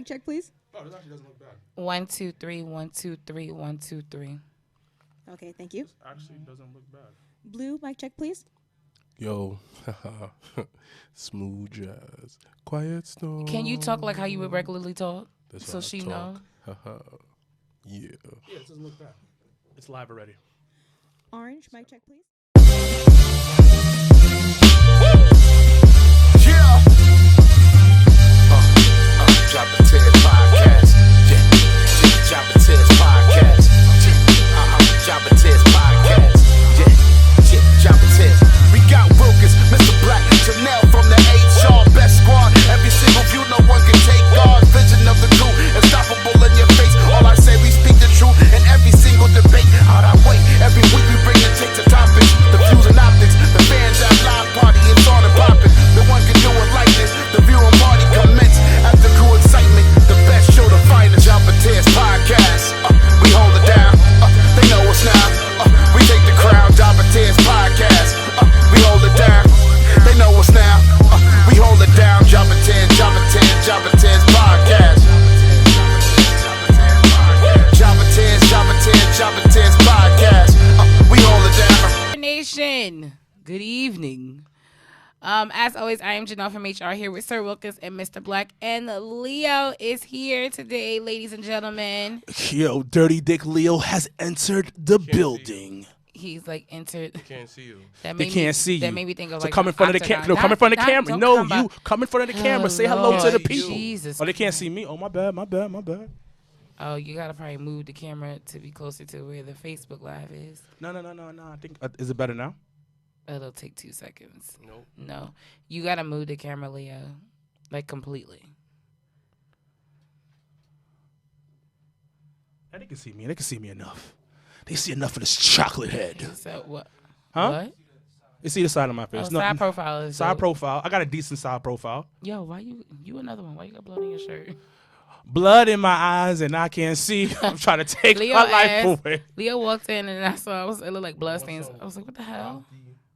mic check, please. Oh, this actually doesn't look bad. 1, 2, 3, 1, 2, 3, 1, 2, 3. Okay, thank you. This actually doesn't look bad. Blue, mic check, please. Yo, smooth jazz, quiet storm. Can you talk like how you would regularly talk? That's So how I she talk. know. Yeah. Yeah, this doesn't look bad. It's live already. Orange, mic check, please. Yeah. Drop a tear podcast. Yeah. Drop a tears podcast. Drop a tears podcast. Yeah. Drop a tears. We got Wilkins, Mrblacc, Janelle from the HR best squad. Every single view, no one can take guard. Vision of the crew, unstoppable in your face. All I say, we speak the truth in every single debate. Out our way, every week we bring and take the topics. The views and optics, the fans at live party, it's on and popping. No one can do it like this. The viewing party commence after crew excitement. The best show to find is Drop a Tears podcast. We hold it down. They know us now. We take the crown. Drop a Tears podcast. We hold it down. They know us now. We hold it down. Drop a Tears, Drop a Tears, Drop a Tears podcast. Drop a Tears, Drop a Tears, Drop a Tears podcast. We hold it down. Nation, good evening. As always, I am Janelle from HR here with Sir Wilkins and Mrblacc, and Leo is here today, ladies and gentlemen. Yo, Dirty Dick Leo has entered the building. He's like entered. Can't see you. They can't see you. That made me think of So like come in front of the camera. No, come in front of the camera. No, you come in front of the camera. Say hello to the people. Jesus Oh, they can't see me. Oh, my bad. Oh, you gotta probably move the camera to be closer to where the Facebook Live is. No. I think is it better now? It'll take 2 seconds. Nope. No, you gotta move the camera, Leo, like completely. Yeah, they can see me. They can see me enough. They see enough of this chocolate head. So what? Huh? What? You see the side of my face. Oh, side profile is Side dope. profile. I got a decent side profile. Yo, why you another one? Why you got blood on your shirt? Blood in my eyes and I can't see. I'm trying to take Leo my life asked- away. Leo walked in and I saw it looked like blood stains. I was like, what the hell?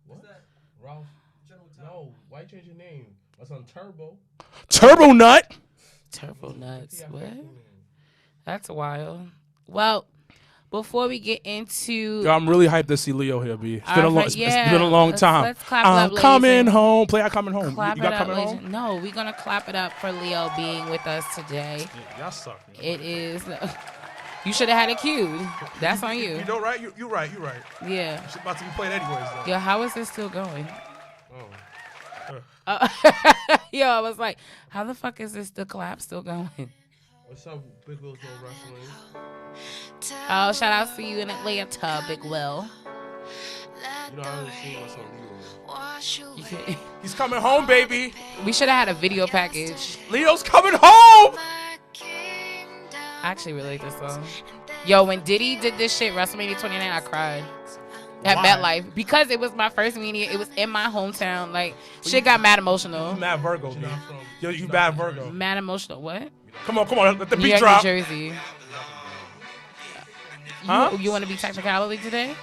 What's that? Ralph? No, why you change your name? That's on Turbo. Turbo Nut. Turbo nuts. What? That's wild. Well, before we get into Yo, I'm really hyped to see Leo here, B. It's been a long, it's yeah, been a long time. let's clap it up, I'm ladies coming and- home. Play I coming home. clap you it got up, coming ladies. home? No, we're gonna clap it up for Leo being with us today. Yeah, y'all suck. Man. It is. You should have had it queued. That's on you. You know, right? You're right. Yeah. It's about to be played anyways, though. Yo, how is this still going? Oh. Yo, I was like, how the fuck is the clap still going? What's up, Big Will's No Wrestling? Oh, shout out to you in Atlanta, Big Will. You know, I haven't seen what's on Leo. He's coming home, baby. We should have had a video package. Leo's coming home. I actually really like this song. Yo, when Diddy did this shit, WrestleMania 29, I cried. At Why? MetLife. Because it was my first media. It was in my hometown. Like, shit got mad emotional. You mad Virgo, B. Yo, you bad Virgo. Mad emotional. What? Come on. Let the New beat York, drop. New Jersey. Huh? You want to be technicality today?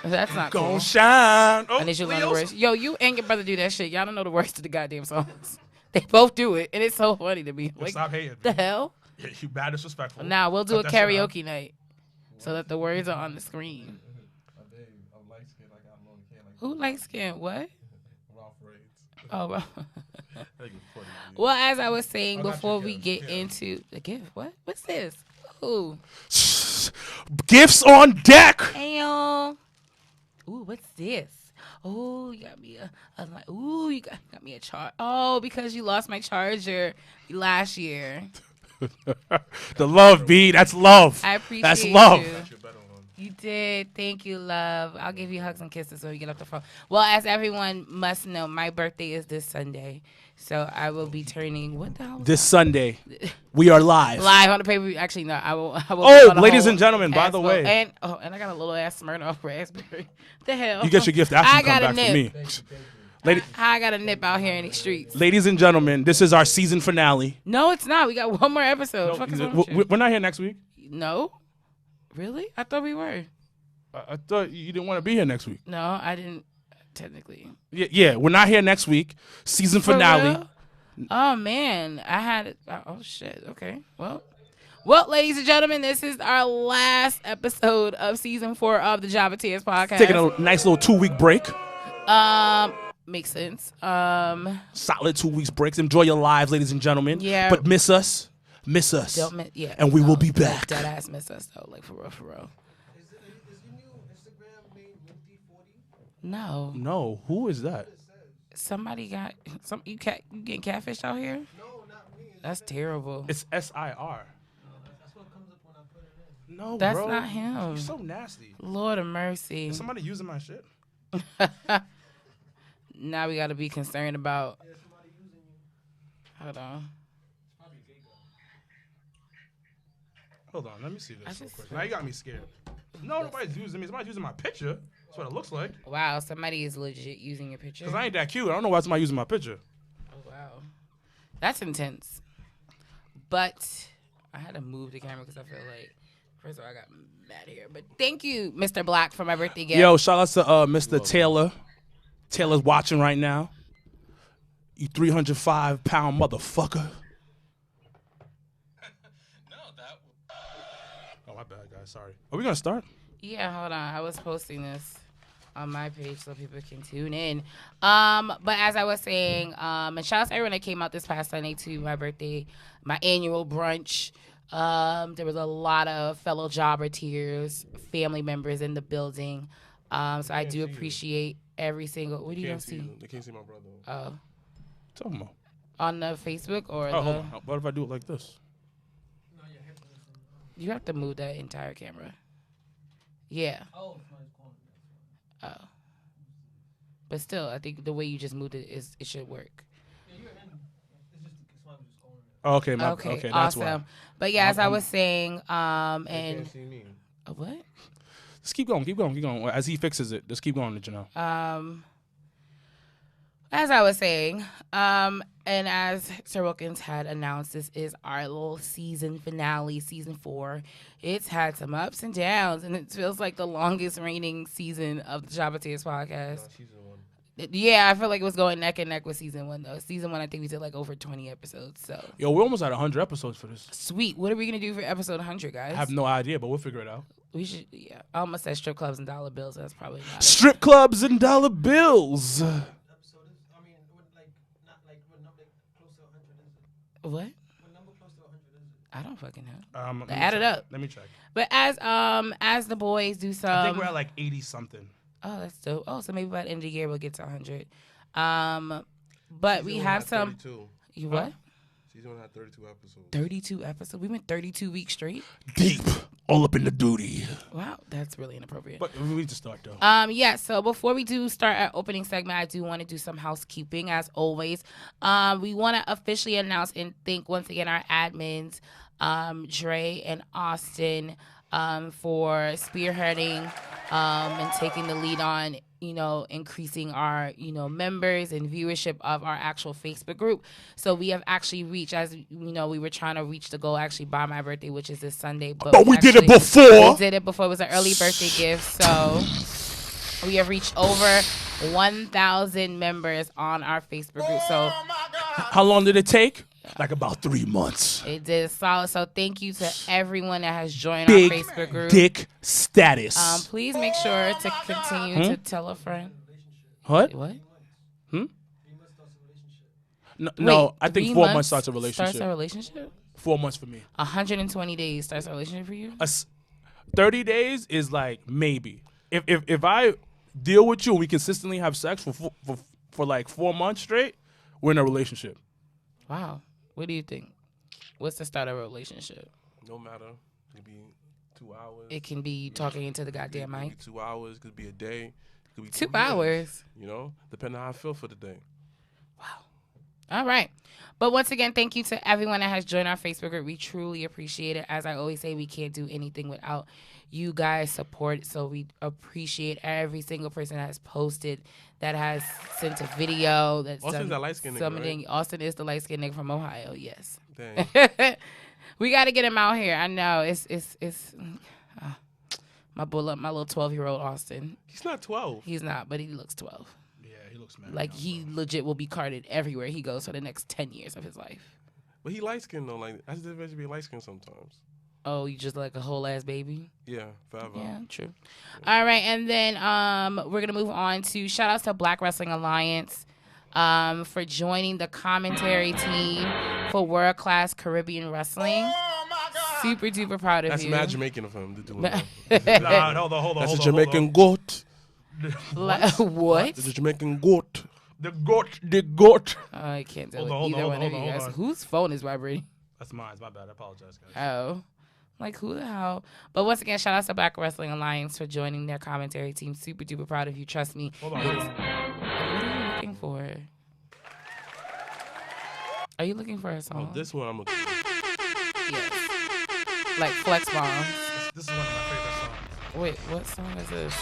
That's not Gon' cool. shine. Oh, I need you to learn the Leo's- words. Yo, you and your brother do that shit. Y'all don't know the words to the goddamn songs. They both do it, and it's so funny to me. Like, Stop hating. the hell? Yeah, you bad disrespectful. Nah, we'll do a Cut that shit out. karaoke night so that the words are on the screen. Who light skin? What? Oh, well. Well, as I was saying before we get into the gift, what's this? Ooh, Gifts on deck. hey y'all. Ooh, what's this? Oh, you got me you got me a charge. Oh, because you lost my charger last year. The love, B. That's love. I appreciate That's love. you. You did. Thank you, love. I'll give you hugs and kisses when we get off the phone. Well, as everyone must know, my birthday is this Sunday. So I will be turning, what the hell? This Sunday, we are live. Live on the paper. Actually, no. I will Oh, on a ladies whole and gentlemen, by ass the load. way. And I got a little ass Smirnoff raspberry. The hell? You get your gift after I you come got a back from me. nip. I got a nip out here in these streets. Ladies and gentlemen, this is our season finale. No, it's not. We got one more episode. Fuck is wrong with you? We're not here next week. No? Really? I thought we were. I thought you didn't want to be here next week. No, I didn't technically. Yeah, we're not here next week. Season For finale. real? Oh man, I had it. Oh shit. Okay. Well, ladies and gentlemen, this is our last episode of season 4 of the Java Tears podcast. Taking a nice little 2-week break. Makes sense. Solid 2 weeks breaks. Enjoy your lives, ladies and gentlemen. Yeah. But miss us. Don't miss. Yeah. And we will be back. Dead ass miss us though. Like for real. Is your new Instagram named Minty 40? No. No, who is that? Somebody got some. You getting catfish out here? No, not me. That's terrible. It's SIR. That's what comes up when I put it in. No, That's bro. not him. You're so nasty. Lord of mercy. Is somebody using my shit? Now we got to be concerned about. Yeah, somebody using you. Hold on. It's probably a gay guy. Hold on, let me see this real just quick. Now you got me scared. No, nobody's using me. Somebody's using my picture. That's what it looks like. Wow, somebody is legit using your picture. Because I ain't that cute. I don't know why somebody using my picture. Oh wow, that's intense. But I had to move the camera because I feel like first of all I got mad here. But thank you, Mr. Black, for my birthday gift. Yo, shout out to Mr. Taylor. Taylor's watching right now. You 305-pound motherfucker. Oh, my bad, guys. Sorry. Are we going to start? Yeah, hold on. I was posting this on my page so people can tune in. But as I was saying, and shout out to everyone that came out this past Sunday to my birthday, my annual brunch. There was a lot of fellow jobber tears, family members in the building. So I do appreciate every single. What do you don't see? They can't see my brother. Oh, Talking about. on the Facebook or Oh, the? hold on. What if I do it like this? You have to move that entire camera. Yeah. Oh, Oh. But still, I think the way you just moved it it should work. yeah, you're in. It's just somebody was just going. Oh, okay, Okay, that's awesome. why. But yeah, as I I'm- was saying, They and can't see me. what? Just keep going. As he fixes it, just keep going, Janelle. As I was saying, and as Sir Wilkins had announced, this is our little season finale, season 4. It's had some ups and downs, and it feels like the longest reigning season of the Jabba Tears podcast. Season 1. Yeah, I feel like it was going neck and neck with season 1, though. Season 1, I think we did like over 20 episodes, so. Yo, we're almost at 100 episodes for this. Sweet. What are we going to do for episode 100, guys? I have no idea, but we'll figure it out. We should, yeah. I almost said strip clubs and dollar bills. That's probably not it. Strip clubs and dollar bills. Episode is, I mean, what, like, not like, what number close to 100 is it? What? What number close to 100 is it? I don't fucking know. Let me Add it check. up. Let me check. But as the boys do some. I think we're at like 80 something. Oh, that's dope. Oh, so maybe by the end of the year we'll get to 100. But we Season 1 have had some. 32. You what? Season 1 had 32 episodes. 32 episodes. We went 32 weeks straight. Deep. All up in the duty. Wow, that's really inappropriate. But we need to start, though. Yeah, so before we do start our opening segment, I do want to do some housekeeping as always. We want to officially announce and thank once again our admins, Dre and Austin, for spearheading and taking the lead on, increasing our, members and viewership of our actual Facebook group. So we have actually reached, as we were trying to reach the goal actually by my birthday, which is this Sunday. But we did it before. We did it before. It was an early birthday gift. So we have reached over 1,000 members on our Facebook group. So How long did it take? Like about 3 months. it did solid. So thank you to everyone that has joined Big our Facebook group. dick status. Please make sure to continue to tell a friend. What? What? No, Wait, I think 3 4 months starts a relationship. Starts a relationship? 4 months for me. 120 days starts a relationship for you? 30 days is like maybe. If I deal with you and we consistently have sex for like 4 months straight, we're in a relationship. Wow. What do you think? What's the start of a relationship? No matter. It could be 2 hours. It can be talking into the goddamn It mic. could be 2 hours. It could be a day. It could be 2 years, hours. Depending on how I feel for the day. All right. But once again, thank you to everyone that has joined our Facebook group. We truly appreciate it. As I always say, we can't do anything without you guys' support. So we appreciate every single person that has posted, that has sent a video. That's Austin's that light-skinned nigga, right? Austin is the light-skinned nigga from Ohio, yes. Dang. We got to get him out here. I know. It's my little 12-year-old Austin. He's not 12. He's not, but he looks 12. Yeah, he looks mad. Like he legit will be carded everywhere he goes for the next 10 years of his life. But he light skinned though. Like I just eventually be light skinned sometimes. Oh, you just like a whole ass baby? Yeah, forever. Yeah, true. All right, and then we're gonna move on to shout outs to Black Wrestling Alliance for joining the commentary team for World Class Caribbean Wrestling. Super duper proud of That's you. mad Jamaican of him to do that. Hold on. That's a Jamaican goat. What? It's a Jamaican goat. The goat. I can't do Hold either on, one of you guys. hold on. Whose phone is vibrating? That's mine. It's my bad. I apologize, guys. Oh. Like, who the hell? But once again, shout out to Black Wrestling Alliance for joining their commentary team. Super duper proud of you. Trust me. Hold on. What are you looking for? Are you looking for a song? Oh, this one I'm looking for. Yes. Like Flex Bombs. This is one of my favorite songs. Wait, what song is this?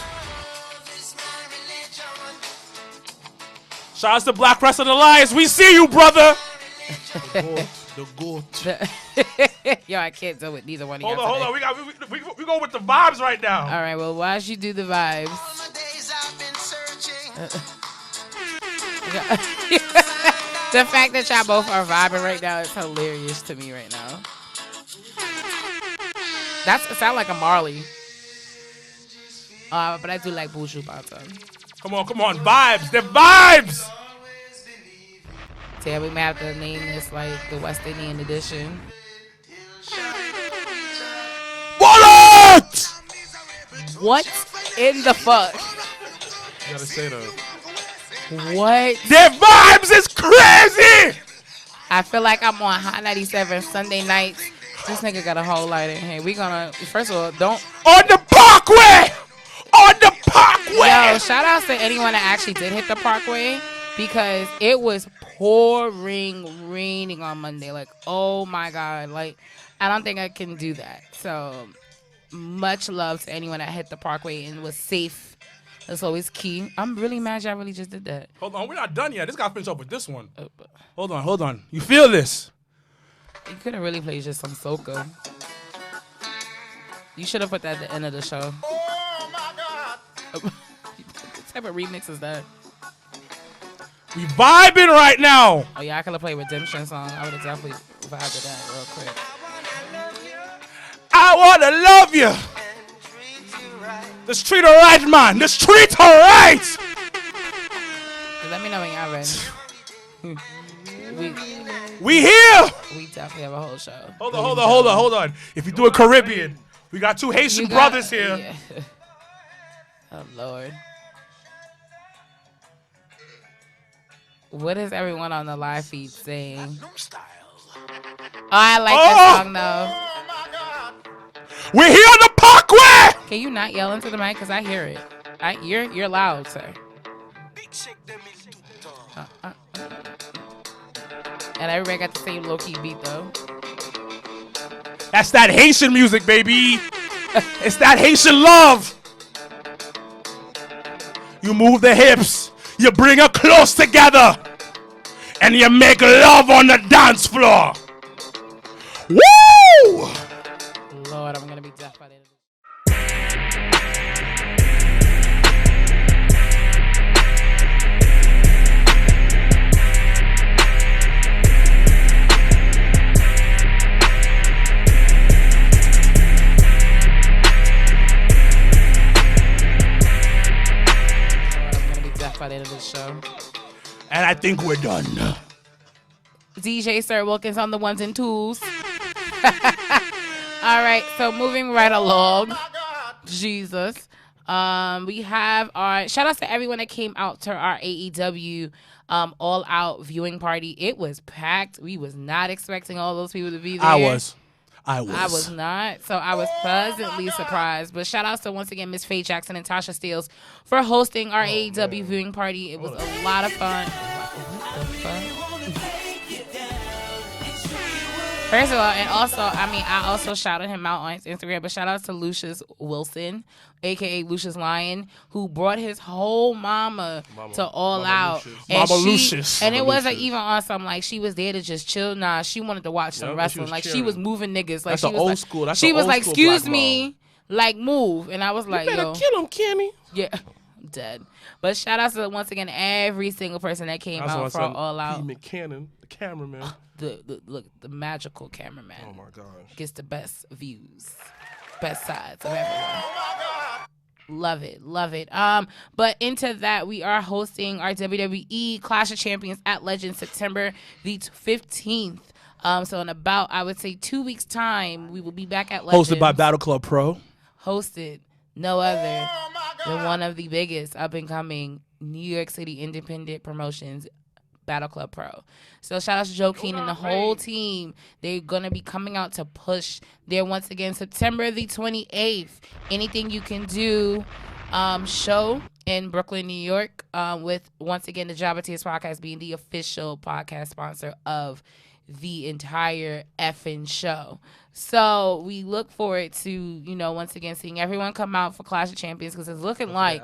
Shout out to Black Wrestling Alliance. We see you, brother. The goat. Yo, I can't deal with neither one of you. Hold on. We go with the vibes right now. All right, well, why don't you do the vibes? The fact that y'all both are vibing right now is hilarious to me right now. It sound like a Marley. But I do like Buju Banton. Come on. Vibes. The vibes. So yeah, we may have to name this like the West Indian edition. What? What in the fuck? You gotta say that. What? Their vibes is crazy. I feel like I'm on Hot 97 Sunday nights. This nigga got a whole light in here. We gonna, first of all, don't. On the parkway. Yo, shout outs to anyone that actually did hit the parkway because it was raining on Monday. Like, oh my God. Like, I don't think I can do that. So, much love to anyone that hit the parkway and was safe. That's always key. I'm really mad y'all really just did that. Hold on, we're not done yet. This got to finish up with this one. Hold on. You feel this? You could have really played just some soca. You should have put that at the end of the show. Oh my God. What type of remix is that? We vibing right now. Oh yeah, I could have played Redemption song. I would have definitely vibed to that real quick. I wanna love you. Just treat her right, man. Just treat her right. Let me know when y'all ready. We here. We definitely have a whole show. Hold on. If you do a Caribbean, we got two Haitian brothers here. Yeah. Oh Lord. What is everyone on the live feed saying? Oh, I like that song though. We're here on the parkway. Can you not yell into the mic? Cause I hear it. You're loud, sir. And everybody got the same low-key beat though. That's that Haitian music, baby. It's that Haitian love. You move the hips. You bring her close together. And you make love on the dance floor. Woo! Lord, I'm gonna be deaf by the end of this. By the end of this show. And I think we're done. DJ Sir Wilkins on the ones and twos. All right, so moving right along. Jesus. We have our shout outs to everyone that came out to our AEW all out viewing party. It was packed. We was not expecting all those people to be there. I was not. So I was pleasantly surprised. But shout outs to once again Miss Faye Jackson and Tasha Steele for hosting our AEW viewing party. It was a lot of fun. What the fuck? First of all, and also, I also shouted him out on his Instagram, but shout out to Lucius Wilson, a.k.a. Lucius Lion, who brought his whole mama to All Out. Lucius. And it wasn't even on some, like, she was there to just chill. Nah, she wanted to watch some wrestling. She was moving niggas. Like, That's she was old school. That's she an was old like, school excuse black me, like, move. And I was like, You better yo. kill him, Kenny. Yeah, dead. But shout out to once again every single person that came out for All Out. P. McCannon, the cameraman. The magical cameraman. Oh my gosh. Gets the best views, best sides of everyone. Love it, love it. But into that, we are hosting our WWE Clash of Champions at Legends September the 15th. So in about, I would say 2 weeks time, we will be back at Legends. Hosted by Battle Club Pro. Hosted no other than one of the biggest up and coming New York City independent promotions, Battle Club Pro. So shout out to Joe Keen and the whole team. They're going to be coming out to push there once again September the 28th. Anything You Can Do show in Brooklyn, New York, with once again the Jabba Tears podcast being the official podcast sponsor of the entire effing show. So we look forward to, once again seeing everyone come out for Clash of Champions, because it's looking like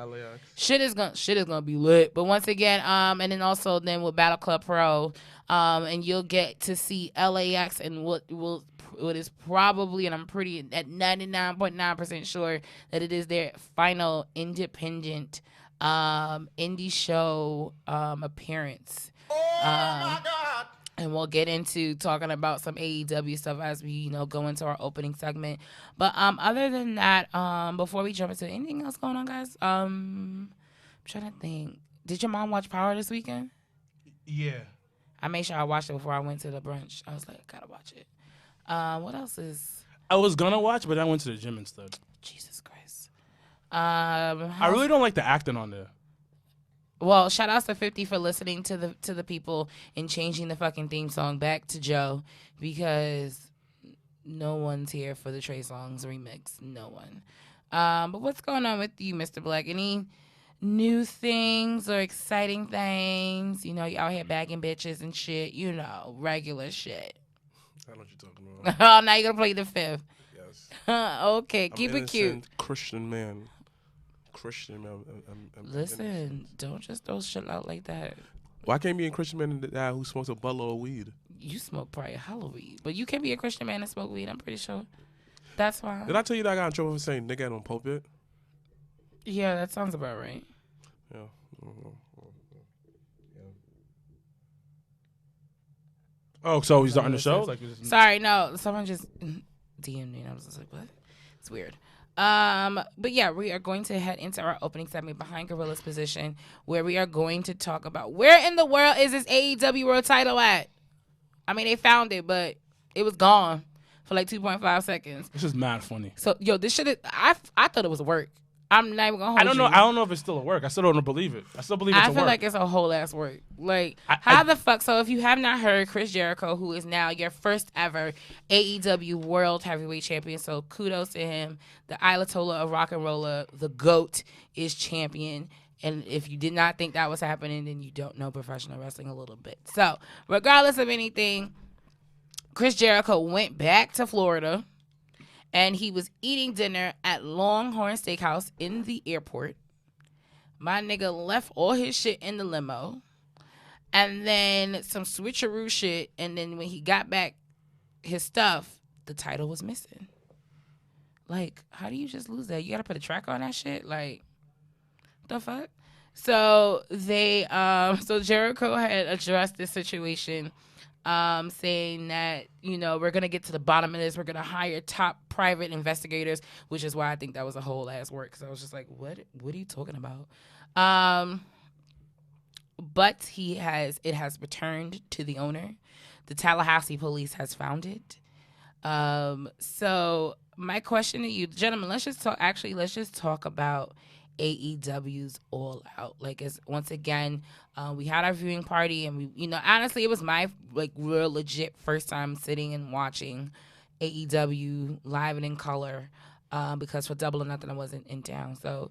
shit is gonna be lit. But once again, and then also with Battle Club Pro, and you'll get to see LAX and what is probably, and I'm pretty at 99.9% sure that it is their final independent indie show appearance. Oh my God. And we'll get into talking about some AEW stuff as we, go into our opening segment. But other than that, before we jump into anything else going on, guys, I'm trying to think. Did your mom watch Power this weekend? Yeah. I made sure I watched it before I went to the brunch. I was like, I gotta watch it. What else is? I was gonna watch, but I went to the gym instead. Jesus Christ. I really don't like the acting on there. Well, shout out to 50 for listening to the people and changing the fucking theme song back to Joe, because no one's here for the Trey Songz remix. No one. But what's going on with you, Mr. Black? Any new things or exciting things? You out here bagging bitches and shit. Regular shit. I know what you're talking about. Oh, now you're going to play the fifth. Yes. Okay, keep it cute. I'm Christian man. Listen, don't just throw shit out like that. Why can't be a Christian man who smokes a buttload of weed? You smoke probably hella weed, but you can be a Christian man and smoke weed. I'm pretty sure. That's fine. Did I tell you that I got in trouble for saying nigga on pulpit? Yeah, that sounds about right. Yeah. Oh, so he's starting the show? Sorry, no. Someone just DM'd me and I was just like, what? It's weird. But yeah, we are going to head into our opening segment, Behind Gorilla's Position, where we are going to talk about where in the world is this AEW World title at? I mean, they found it, but it was gone for like 2.5 seconds. This is mad funny. So, this shit is, I thought it was work. I'm not even gonna hold I don't know if it's still a work. I still don't believe it. I still believe it's a work. I feel like it's a whole ass work. Like, how the fuck? So if you have not heard, Chris Jericho, who is now your first ever AEW World Heavyweight Champion, so kudos to him. The Ayatollah of Rock and Roller, the GOAT, is champion. And if you did not think that was happening, then you don't know professional wrestling a little bit. So regardless of anything, Chris Jericho went back to Florida. And he was eating dinner at Longhorn Steakhouse in the airport. My nigga left all his shit in the limo. And then some switcheroo shit. And then when he got back his stuff, the title was missing. Like, how do you just lose that? You got to put a track on that shit? Like, the fuck? So so Jericho had addressed this situation, saying that, we're going to get to the bottom of this. We're going to hire top private investigators, which is why I think that was a whole ass work. Because I was just like, what are you talking about? But it has returned to the owner. The Tallahassee police has found it. So my question to you, gentlemen, let's just talk about AEW's All Out. Like, once again, we had our viewing party, and we, honestly, it was my real legit first time sitting and watching AEW live and in color, because for Double or Nothing I wasn't in town. So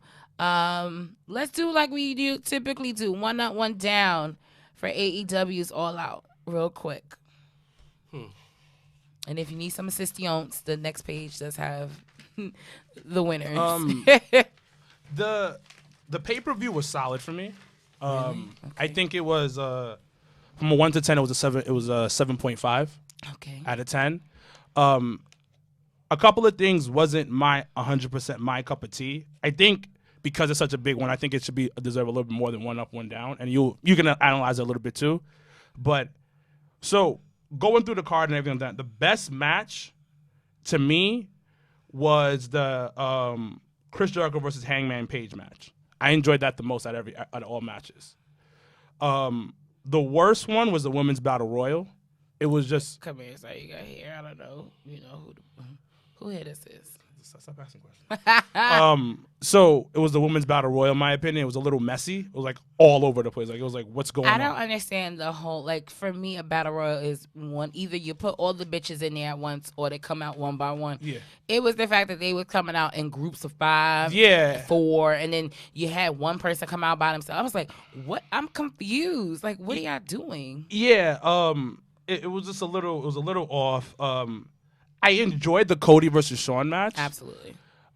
let's do like we typically do, one up, one down for AEW's All Out, real quick. And if you need some assistance, the next page does have the winners. The pay-per-view was solid for me. Really? Okay. I think it was from a 1 to 10. It was a 7. It was a 7.5. Okay. Out of 10. A couple of things wasn't 100% my cup of tea. I think because it's such a big one. I think it should be deserve a little bit more than one up, one down, and you can analyze it a little bit too. But so going through the card and everything like that, the best match to me was the Chris Jericho versus Hangman Page match. I enjoyed that the most out of all matches. The worst one was the Women's Battle Royal. It was just Come here, so you got here. I don't know. You know who here this is. Stop asking questions. So it was the Women's Battle Royal. In my opinion, it was a little messy. It was like all over the place. Like it was like, what's going on? I don't understand the whole, like, for me, a battle royal is one, either you put all the bitches in there at once or they come out one by one. Yeah. It was the fact that they were coming out in groups of 5, Yeah. 4, and then you had one person come out by themselves. I was like, what? I'm confused. Like, what are y'all doing? Yeah. It was just a little. It was a little off. I enjoyed the Cody versus Shawn match. Absolutely.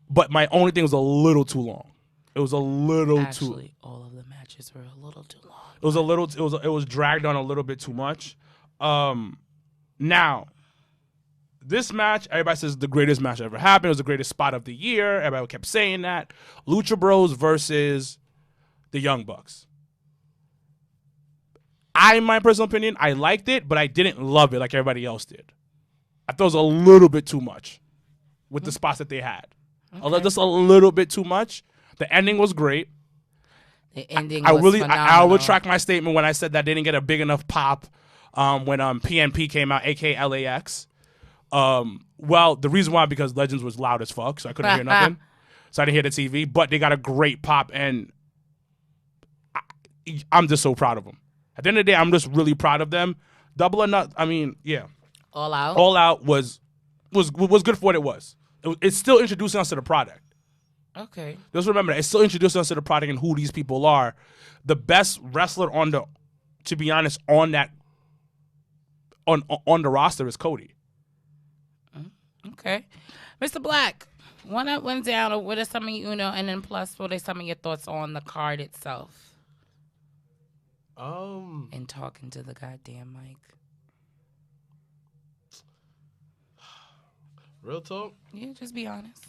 But my only thing was a little too long. It was a little too. Actually, all of the matches were a little too long. It was a little. It was dragged on a little bit too much. Now, this match, everybody says the greatest match ever happened. It was the greatest spot of the year. Everybody kept saying that. Lucha Bros versus the Young Bucks. In my personal opinion, I liked it, but I didn't love it like everybody else did. I thought it was a little bit too much with the spots that they had. Just a little bit too much. The ending was great. The ending I was really, phenomenal. I will retract my statement when I said that they didn't get a big enough pop when PNP came out, aka LAX. Well, the reason why, because Legends was loud as fuck, so I couldn't hear nothing. So I didn't hear the TV, but they got a great pop, and I'm just so proud of them. At the end of the day, I'm just really proud of them. Double or Not, I mean, yeah. All Out? All Out was good for what it was. It's still introducing us to the product. Okay. Just remember that. It's still introducing us to the product and who these people are. The best wrestler to be honest, on the roster is Cody. Okay. Mr. Black, one up, one down. What are some of and then plus, what are some of your thoughts on the card itself? And talking to the goddamn mic. Real talk, Yeah, just be honest.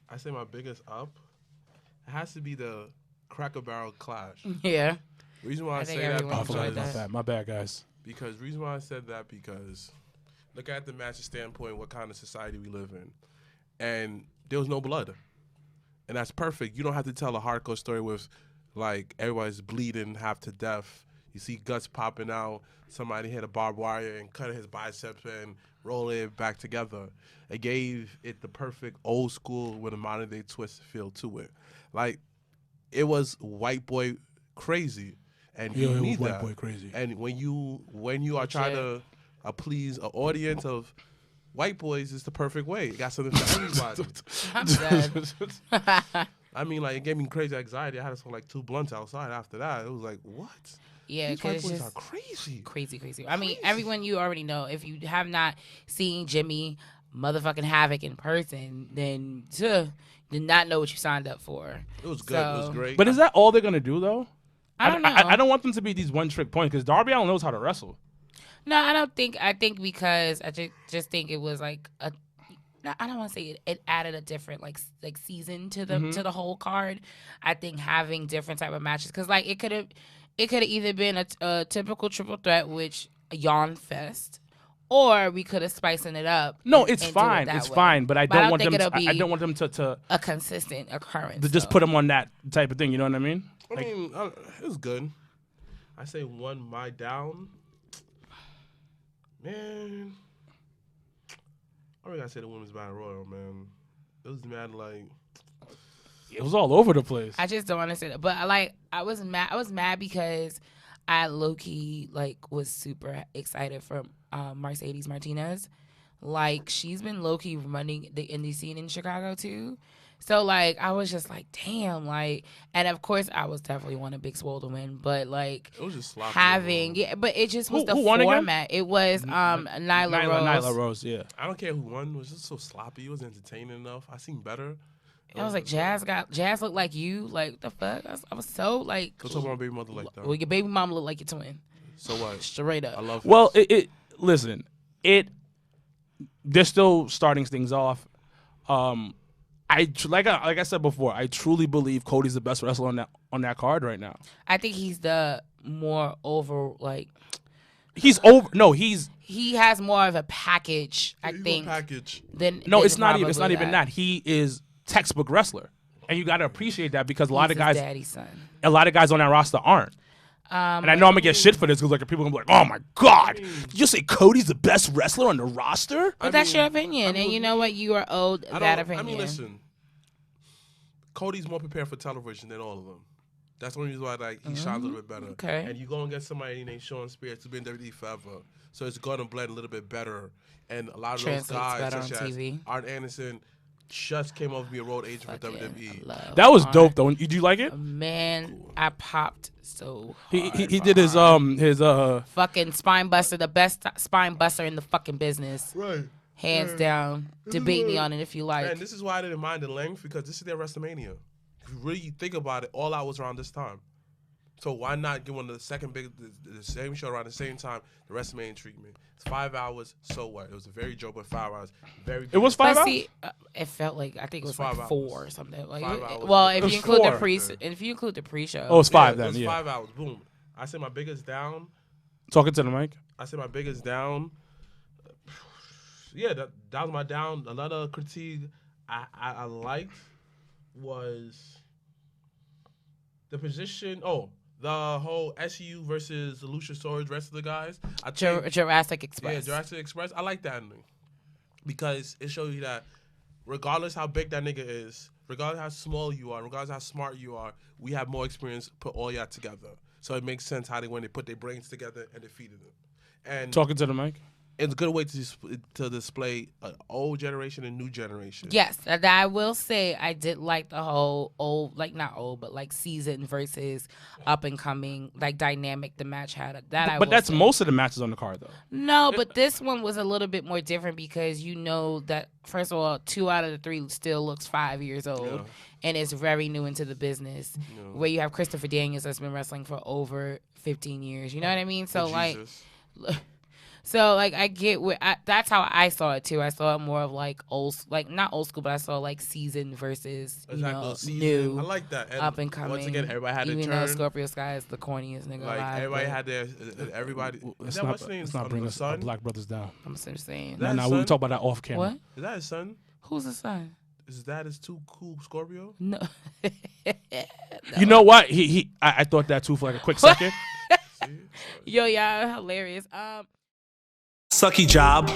I say my biggest up, it has to be the Cracker Barrel Clash. Yeah. Reason why I think say that everyone enjoyed because that. My bad, guys. reason why I said that because look at the match's standpoint, what kind of society we live in, and there was no blood, and that's perfect. You don't have to tell a hardcore story with like everybody's bleeding half to death. You see guts popping out. Somebody hit a barbed wire and cut his biceps and roll it back together. It gave it the perfect old school with a modern day twist feel to it. Like it was white boy crazy, and you need white that. boy crazy. And when you are trying to please an audience of white boys, it's the perfect way. It got something for everybody. I'm dead. I mean, like it gave me crazy anxiety. I had to smoke like 2 blunts outside after that. It was like, what? Yeah, These white because boys it's are just crazy. crazy. I mean, everyone you already know. If you have not seen Jimmy motherfucking Havoc in person, then did not know what you signed up for. It was good. It was So- great. But is that all they're gonna do though? I don't know. I don't want them to be these one-trick points because Darby Allin knows how to wrestle. No, I don't think. I think because I just think it was like a. No, I don't want to say it added a different like season to the whole card. I think having different type of matches because like it could have either been a typical triple threat, which a yawn fest, or we could have spicing it up. No, and- it's and do it fine. that It's way. fine. But I But don't want think them. it'll be I don't want them to a consistent occurrence. just put them on that type of thing. You know what I mean? I mean, it was good. I say one my down. Man, I really gotta say the women's battle royal, man. It was mad like It was all over the place. I just don't understand it. But I was mad because I low key was super excited for Mercedes Martinez. Like she's been low key running the indie scene in Chicago too. So I was just like, damn, and of course I was definitely wanting Big Swole to win, but it was just sloppy. but it just was the who won again? format. It was Nyla Rose. Nyla Rose, yeah. I don't care who won. It was just so sloppy. It wasn't entertaining enough. I seen better. I was like, Jazz looked like you. Like the fuck? I was so like. Don't talk about my baby mother like that. Well, your baby mama looked like your twin. So what? Straight up. I love. Well, listen, they're still starting things off. like I said before, I truly believe Cody's the best wrestler on that card right now. I think he's the more over like. He's over. No, he has more of a package. I He's think. a package. No, it's not even. It's not even that. He is textbook wrestler, and you got to appreciate that because a lot of guys, daddy's son. A lot of guys on that roster aren't. And I know I'm gonna get shit for this because like people are gonna be like, "Oh my god, did you say Cody's the best wrestler on the roster?" But that's your opinion, and you know what? You are owed that opinion. I mean, listen, Cody's more prepared for television than all of them. That's the only reason why like he shines a little bit better. Okay. And you go and get somebody named Sean Spears who's been in WWE forever, so it's gonna blend a little bit better. And a lot of those guys, such as TV. Art Anderson, just came over to be a road agent for WWE. That was dope though. Did you like it? Man, I popped so hard. He did his fucking spine buster, the best spine buster in the fucking business. Right. Hands down. Debate me on it if you like. And this is why I didn't mind the length because this is their WrestleMania. If you really think about it, All Out was around this time. So why not give one of the the same show around the same time, the WrestleMania treatment? It's 5 hours, so what? It was a very joke, but 5 hours. It was 5 hours? See, it felt like, I think it was like 5 4 hours. or something. Like, 5 hours. well, if you include four. if you include the pre-show. Oh, it's 5 then. It was Yeah. 5 hours. Boom. I said my biggest down. Talking to the mic. I said my biggest down. Yeah, that was my down. Another critique I liked was the position. Oh, the whole SU versus the Luchasaurus, rest of the guys. I think, Jurassic Express. Yeah, Jurassic Express. I like that ending because it shows you that regardless how big that nigga is, regardless how small you are, regardless how smart you are, we have more experience. Put all y'all together, so it makes sense how when they put their brains together and defeated them. And Talking to the mic. it's a good way to display an old generation and new generation. Yes, and I will say I did like the whole old, like not old, but like seasoned versus up and coming, like dynamic the match had. But that's most of the matches on the card, though. No, but this one was a little bit more different because you know that, first of all, 2 out of the 3 still looks 5 years old and is very new into the business. Yeah. Where you have Christopher Daniels that's been wrestling for over 15 years. You know what I mean? So, like... So, like, I get that's how I saw it, too. I saw it more of, like, not old school, but I saw, like, seasoned versus, new. I like that. And up and coming. Once again, everybody had their even turn. though Scorpio Sky is the corniest nigga Like, alive. everybody had their, everybody. Let's Is that what's his name? not bring us son? Black Brothers down. I'm just saying. That No, his we will son? talk about that off camera. What? Is that his son? Who's the son? Is that his too cool Scorpio? No. You know what? I thought that too for like a quick second. Yo, y'all hilarious. Sucky job.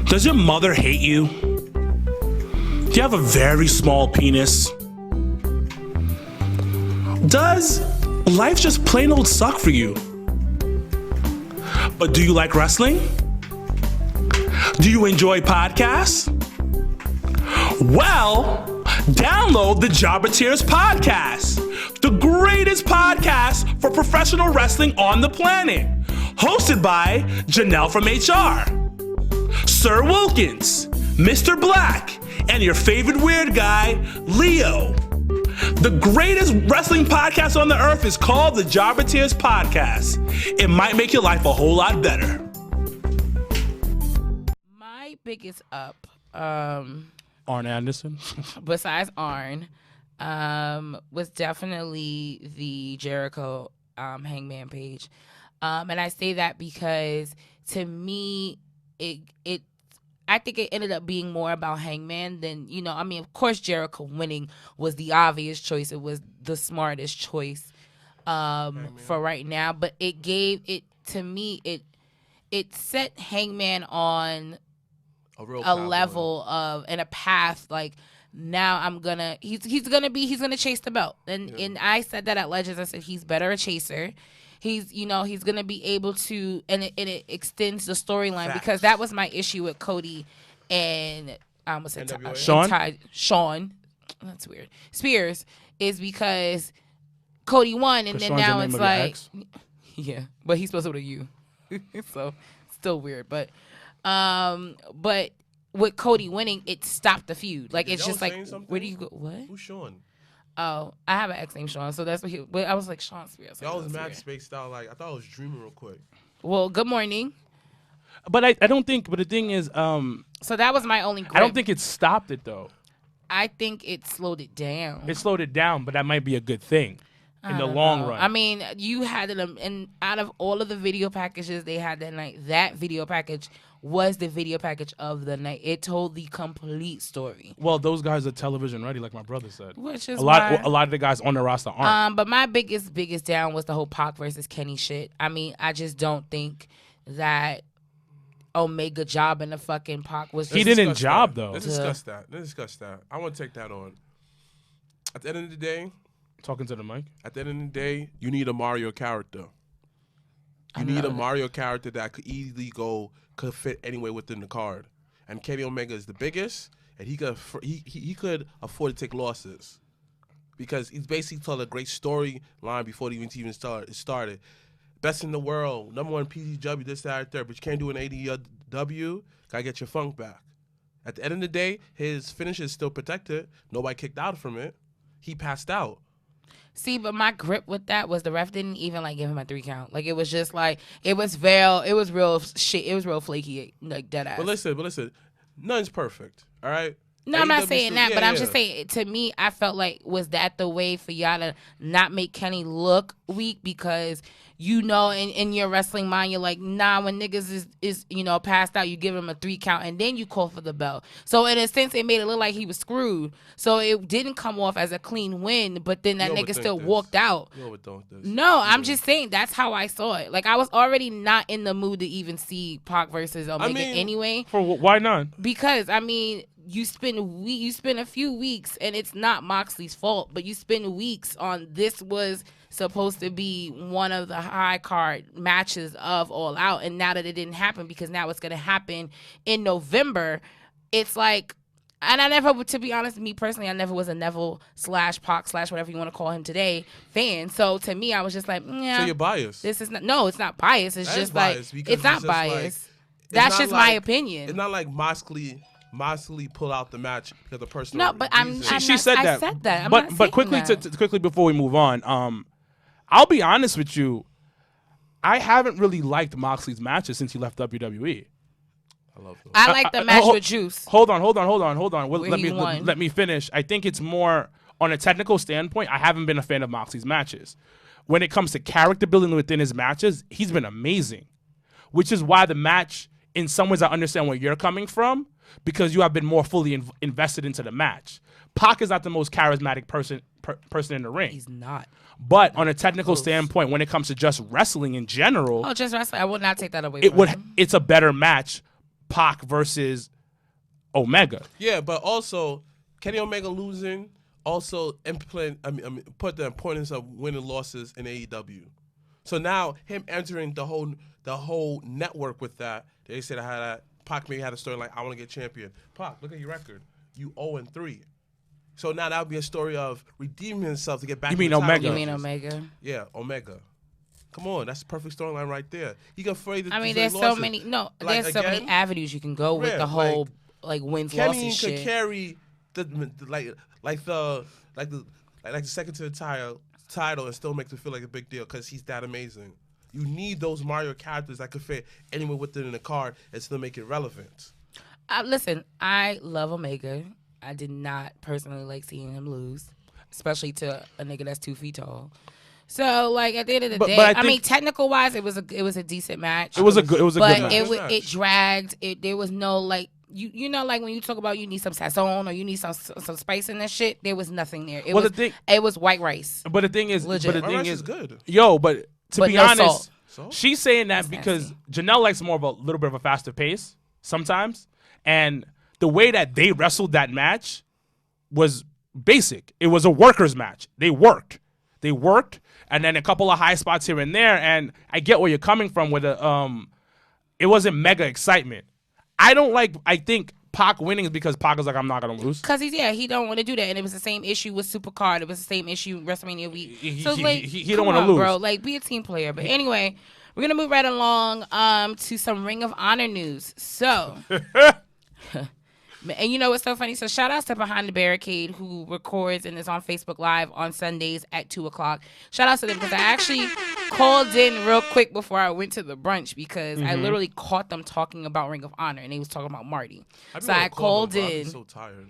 Does your mother hate you? Do you have a very small penis? Does life just plain old suck for you? But do you like wrestling? Do you enjoy podcasts? Well, download the Jobber Tears podcast, the greatest podcast for professional wrestling on the planet. Hosted by Janelle from HR, Sir Wilkins, Mrblacc, and your favorite weird guy, Leo. The greatest wrestling podcast on the earth is called the Jobber Tears podcast. It might make your life a whole lot better. My biggest up, Arn Anderson. besides Arn, was definitely the Jericho Hangman page. And I say that because to me, I think it ended up being more about Hangman than, I mean, of course Jericho winning was the obvious choice. It was the smartest choice for right now. But it gave it, to me, it set Hangman on a level of, and a path, like, now he's gonna chase the belt. And I said that at Legends. I said he's better a chaser. He's going to be able to, and it extends the storyline, because that was my issue with Cody and I almost said Sean. That's weird. Spears, is because Cody won, and then Sean's now the name it's of your like, ex? yeah, but he's supposed to with a U, so still weird. But with Cody winning, it stopped the feud. Like, it's just like, where do you go? What? Who's Sean? Oh, I have an ex named Sean, so that's what but I was like, Sean Spears. Y'all was mad spaced out. Like, I thought I was dreaming real quick. Well, good morning. But I don't think. But the thing is, So that was my only grip. I don't think it stopped it though. I think it slowed it down. It slowed it down, but that might be a good thing in the don't long know. run. I mean, you had it, and out of all of the video packages they had that night, that video package was the video package of the night. It told the complete story. Well, those guys are television ready, like my brother said. Which is a lot of the guys on the roster aren't. But my biggest down was the whole Pac versus Kenny shit. I mean, I just don't think that Omega job in the fucking Pac was. He didn't job though. Let's discuss that. I want to take that on. At the end of the day, Talking to the mic. At the end of the day, you need a Mario character. You need a Mario character that could fit anywhere within the card. And Kenny Omega is the biggest, and he could afford to take losses because he's basically told a great storyline before it even started. Best in the world, #1 PCW, this, that, third, but you can't do an AEW. Gotta get your funk back. At the end of the day, his finish is still protected. Nobody kicked out from it. He passed out. See, but my grip with that was the ref didn't even give him a 3 count. Like it was just it was real shit. It was real flaky, like dead ass. But listen, none's perfect. All right. No, I'm not AEW saying still- that, yeah, but I'm yeah. just saying, to me, I felt like, was that the way for y'all to not make Kenny look weak? Because, in your wrestling mind, you're like, nah, when niggas is passed out, you give him a 3 count, and then you call for the bell. So, in a sense, it made it look like he was screwed. So, it didn't come off as a clean win, but then that You nigga overthink still this. walked out. You overthink this. No, I'm just saying, that's how I saw it. Like, I was already not in the mood to even see Pac versus Omega anyway. Why not? Because, I mean, you spend a few weeks, and it's not Moxley's fault, but you spend weeks on this was supposed to be one of the high card matches of All Out, and now that it didn't happen, because now it's going to happen in November, it's like, and I never, to be honest, me personally, I never was a Neville /Pac/ whatever you want to call him today fan. So to me, I was just like, yeah. So you're biased. This is no, it's not biased. It's That is just like, biased because it's not it's just like- biased. it's That's not just my like- opinion. It's not like Moxley pulled out the match because of personal. No, but I'm reasons. She not- said I that. said that. I'm but not but saying quickly that. to quickly before we move on, I'll be honest with you. I haven't really liked Moxley's matches since he left WWE. I love him. I like the match with Juice. Hold on. Where Let he me won. let me finish. I think it's more on a technical standpoint. I haven't been a fan of Moxley's matches. When it comes to character building within his matches, he's been amazing. Which is why the match, in some ways, I understand where you're coming from, because you have been more fully invested into the match. Pac is not the most charismatic person in the ring. He's not. But on a technical standpoint, when it comes to just wrestling in general, Oh, just wrestling. I would not take that away from him. it's a better match, Pac versus Omega. Yeah, but also Kenny Omega losing also put the importance of winning losses in AEW. So now him entering the whole network with that, they said I had that. Pac maybe had a story like I want to get champion. Pac, look at your record. You 0-3. So now that would be a story of redeeming himself to get back. You in mean the title Omega? You mean matches. Omega? Yeah, Omega. Come on, that's the perfect storyline right there. He can afraid to. I mean, say there's so losses. many. No, Like, there's so many again, avenues you can go with yeah, the whole wins Kenny losses could shit. carry the second to the title and still make it feel like a big deal because he's that amazing. You need those Mario characters that could fit anywhere within the card and still make it relevant. Listen, I love Omega. I did not personally like seeing him lose, especially to a nigga that's 2 feet tall. So, at the end of the day, but I I mean, think- technical wise, it was a decent match. It was a good but match. it dragged. There was no you know when you talk about you need some sazon or you need some spice in that shit. There was nothing there. It was white rice. But the thing is, Legit. My rice is good. But to But be no honest, salt. she's saying that That's because nasty. Janelle likes more of a little bit of a faster pace sometimes, and the way that they wrestled that match was basic. It was a workers match. They worked, and then a couple of high spots here and there. And I get where you're coming from with it wasn't mega excitement. I think Pac winning is because Pac is like, I'm not gonna lose. Cause he don't want to do that, and it was the same issue with Supercard. It was the same issue WrestleMania week. He So don't come wanna on, lose. bro. Be a team player. But anyway, we're gonna move right along to some Ring of Honor news. So, and you know what's so funny? So shout outs to Behind the Barricade, who records and is on Facebook Live on Sundays at 2:00. Shout outs to them because I actually called in real quick before I went to the brunch because I literally caught them talking about Ring of Honor and they was talking about Marty. So I called in. I'm so tired.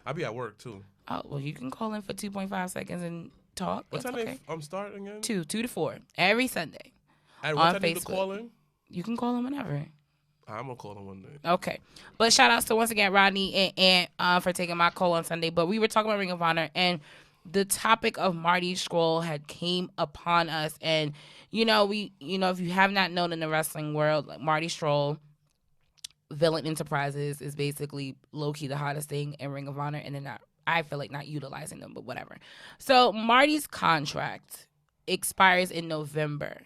I be at work too. Oh, well, you can call in for 2.5 seconds and talk. What time okay. I'm starting again? 2 to 4 every Sunday. At what on time do you Facebook. call in? You can call them whenever. I'm gonna call them one day. Okay. But shout outs to once again Rodney and for taking my call on Sunday. But we were talking about Ring of Honor and the topic of Marty Scurll had came upon us. And, if you have not known in the wrestling world, like Marty Scurll, Villain Enterprises is basically low-key the hottest thing in Ring of Honor. And they're not, I feel like, not utilizing them, but whatever. So Marty's contract expires in November.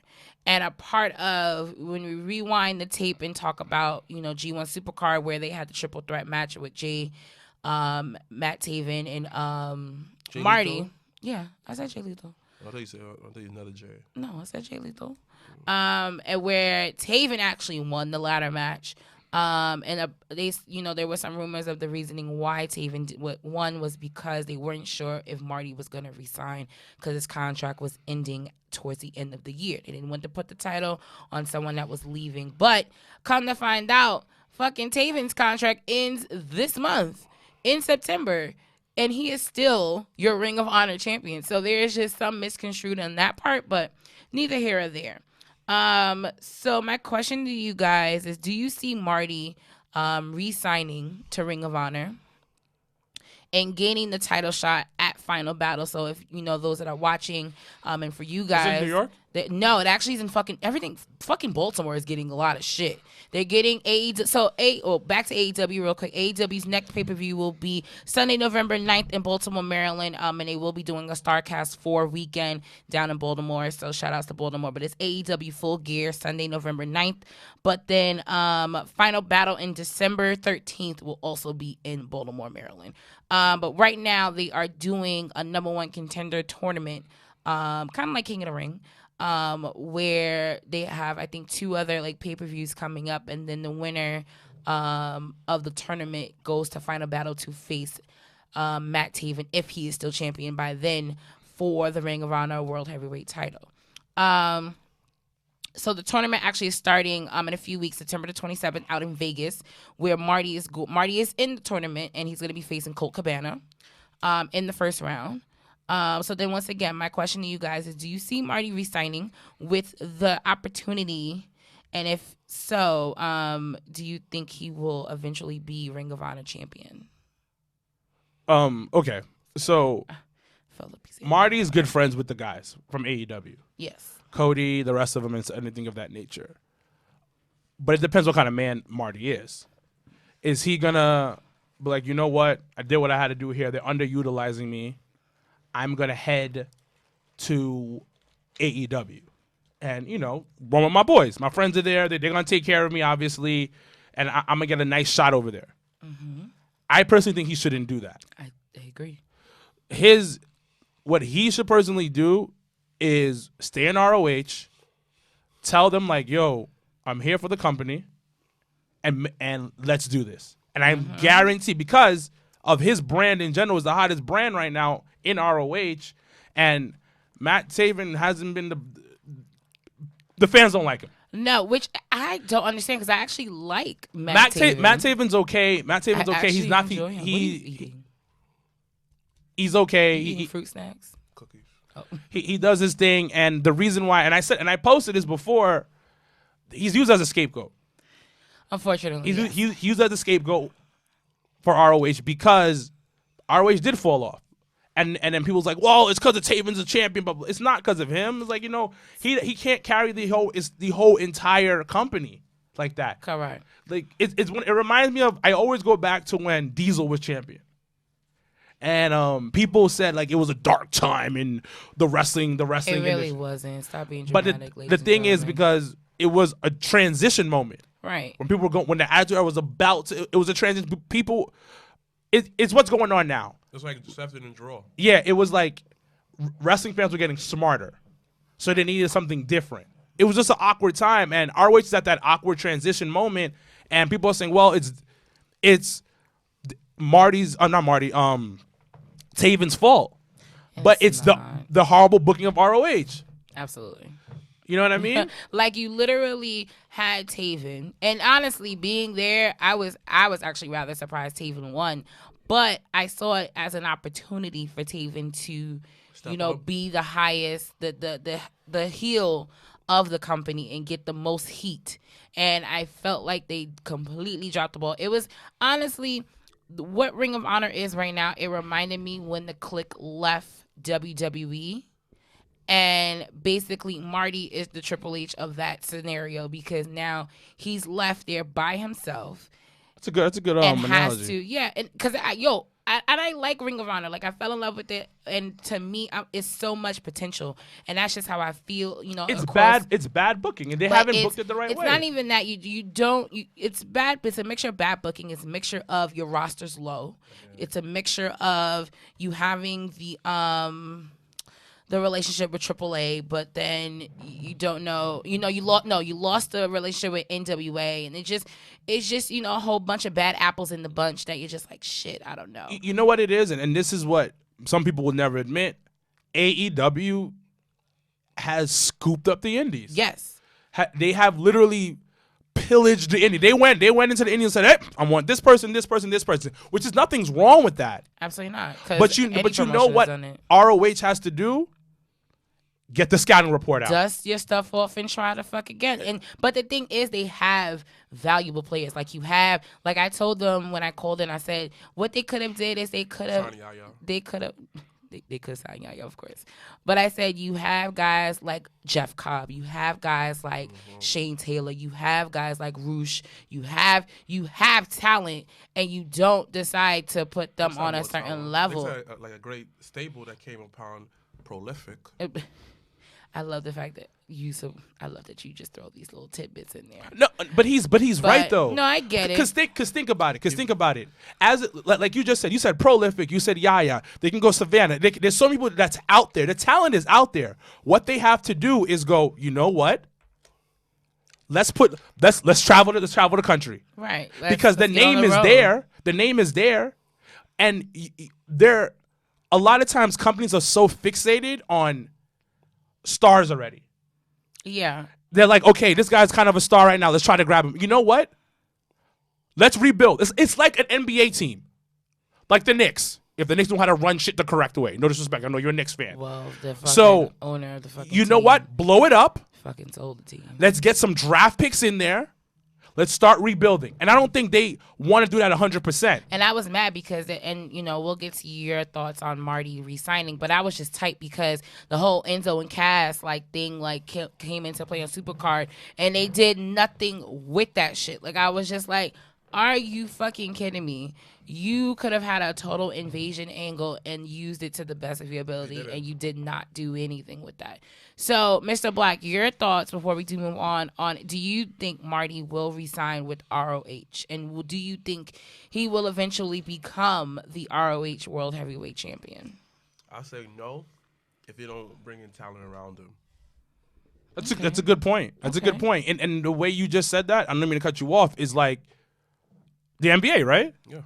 And a part of when we rewind the tape and talk about, G1 Supercard where they had the triple threat match with Jay, Matt Taven, and Jay Marty. Lethal? Yeah, I said Jay Lethal. I thought you another Jay. No, I said Jay Lethal. And where Taven actually won the ladder match. And there were some rumors of the reasoning why Taven won was because they weren't sure if Marty was going to resign because his contract was ending towards the end of the year. They didn't want to put the title on someone that was leaving. But come to find out, fucking Taven's contract ends this month in September. And he is still your Ring of Honor champion. So there is just some misconstrued on that part, but neither here or there. So my question to you guys is, do you see Marty re-signing to Ring of Honor and gaining the title shot at Final Battle? So if those that are watching, and for you guys, Is it in New York? No, it actually is in everything. Fucking Baltimore is getting a lot of shit. They're getting AEW. So back to AEW real quick. AEW's next pay-per-view will be Sunday, November 9th in Baltimore, Maryland. And they will be doing a StarCast 4 weekend down in Baltimore. So shout outs to Baltimore. But it's AEW Full Gear Sunday, November 9th. But then Final Battle in December 13th will also be in Baltimore, Maryland. But right now they are doing a number one contender tournament, kind of like King of the Ring. Where they have, I think, 2 other pay-per-views coming up, and then the winner of the tournament goes to Final Battle to face Matt Taven, if he is still champion by then, for the Ring of Honor World Heavyweight title. So the tournament actually is starting in a few weeks, September the 27th, out in Vegas, where Marty is in the tournament, and he's going to be facing Colt Cabana in the first round. So then once again, my question to you guys is, do you see Marty re-signing with the opportunity? And if so, do you think he will eventually be Ring of Honor champion? Okay. So Marty is good friends with the guys from AEW. Yes. Cody, the rest of them, and anything of that nature. But it depends what kind of man Marty is. Is he going to be like, you know what? I did what I had to do here. They're underutilizing me. I'm going to head to AEW and, run with my boys. My friends are there. They're going to take care of me, obviously, and I'm going to get a nice shot over there. Mm-hmm. I personally think he shouldn't do that. I agree. What he should personally do is stay in ROH, tell them, yo, I'm here for the company, and let's do this. And I'm guaranteed, because of his brand in general, is the hottest brand right now in ROH, and Matt Taven hasn't been the fans don't like him. No, which I don't understand because I actually like Matt Taven. Matt Taven's okay. He's not he's okay. Eating fruit snacks, Cookies. Oh. He does his thing, and the reason why, and I posted this before, he's used as a scapegoat. Unfortunately, he's used as a scapegoat for ROH because ROH did fall off. And then people's like, well, it's because of Taven's a champion, but it's not because of him. It's like, he can't carry the whole entire company like that. Correct. It reminds me of, I always go back to when Diesel was champion. And people said it was a dark time in the wrestling It really industry. wasn't. Stop being But dramatic. the thing is, because it was a transition moment. Right. When people were going, when the Attitude Era was about to, it was a transition. People, it's what's going on now. It's like accepted and draw. Yeah, it was like wrestling fans were getting smarter, so they needed something different. It was just an awkward time, and ROH is at that awkward transition moment, and people are saying, "Well, it's Marty's, not Marty, Taven's fault," but it's the horrible booking of ROH. Absolutely. You know what I mean? Like you literally had Taven, and honestly, being there, I was actually rather surprised Taven won, but I saw it as an opportunity for Taven to, up. be the highest, the heel of the company and get the most heat. And I felt like they completely dropped the ball. It was honestly what Ring of Honor is right now. It reminded me when the Clique left WWE. And basically, Marty is the Triple H of that scenario because now he's left there by himself. That's a good And analogy. has to, yeah. And because I like Ring of Honor. Like I fell in love with it, and to me, it's so much potential, and that's just how I feel. It's across- bad. It's bad booking, and they but haven't booked it the right way. It's not even that you don't. It's bad. But it's a mixture of bad booking. It's a mixture of your roster's low. It's a mixture of you having the relationship with AAA, but then you don't know. You lost the relationship with NWA, and it's just a whole bunch of bad apples in the bunch that you're just like, shit, I don't know. You know what it is, and this is what some people will never admit. AEW has scooped up the indies. Yes. They have literally pillaged the indie. They went into the indie and said, "Hey, I want this person, this person, this person," which is nothing's wrong with that. Absolutely not. 'Cause But you any know promotion what has done it. ROH has to do? Get the scouting report out. Dust your stuff off and try to fuck again. But the thing is, they have valuable players. Like I told them when I called in, I said what they could have did is they could have sign Yaya, of course. But I said you have guys like Jeff Cobb, you have guys like Shane Taylor, you have guys like Roosh, you have talent, and you don't decide to put them on a certain level. It's like a great stable that came upon Prolific. I love the fact that I love that you just throw these little tidbits in there. No, but he's right though. No, I get it. Because think about it. As like you just said, you said Prolific, you said Yaya. They can go Savannah. There's so many people that's out there. The talent is out there. What they have to do is go. You know what? Let's travel the country. Right. Because the name is there. The name is there, and there. A lot of times, companies are so fixated on stars already. Yeah. They're like, okay, this guy's kind of a star right now. Let's try to grab him. You know what? Let's rebuild. It's like an NBA team. Like the Knicks. If the Knicks know how to run shit the correct way. No disrespect. I know you're a Knicks fan. Well, the fucking owner of the fucking you know team what? Blow it up. fucking sold the team. Let's get some draft picks in there. Let's start rebuilding. And I don't think they want to do that 100%. And I was mad because, we'll get to your thoughts on Marty re-signing, but I was just tight because the whole Enzo and Cass thing came into play on Supercard, and they did nothing with that shit. I was just like, are you fucking kidding me? You could have had a total invasion angle and used it to the best of your ability, and you did not do anything with that. So, Mr. Black, your thoughts before we do move on do you think Marty will resign with ROH? And do you think he will eventually become the ROH World Heavyweight Champion? I'll say no if you don't bring in talent around him. That's a good point. That's a good point. And the way you just said that, I don't mean to cut you off, is like the NBA, right? Yeah.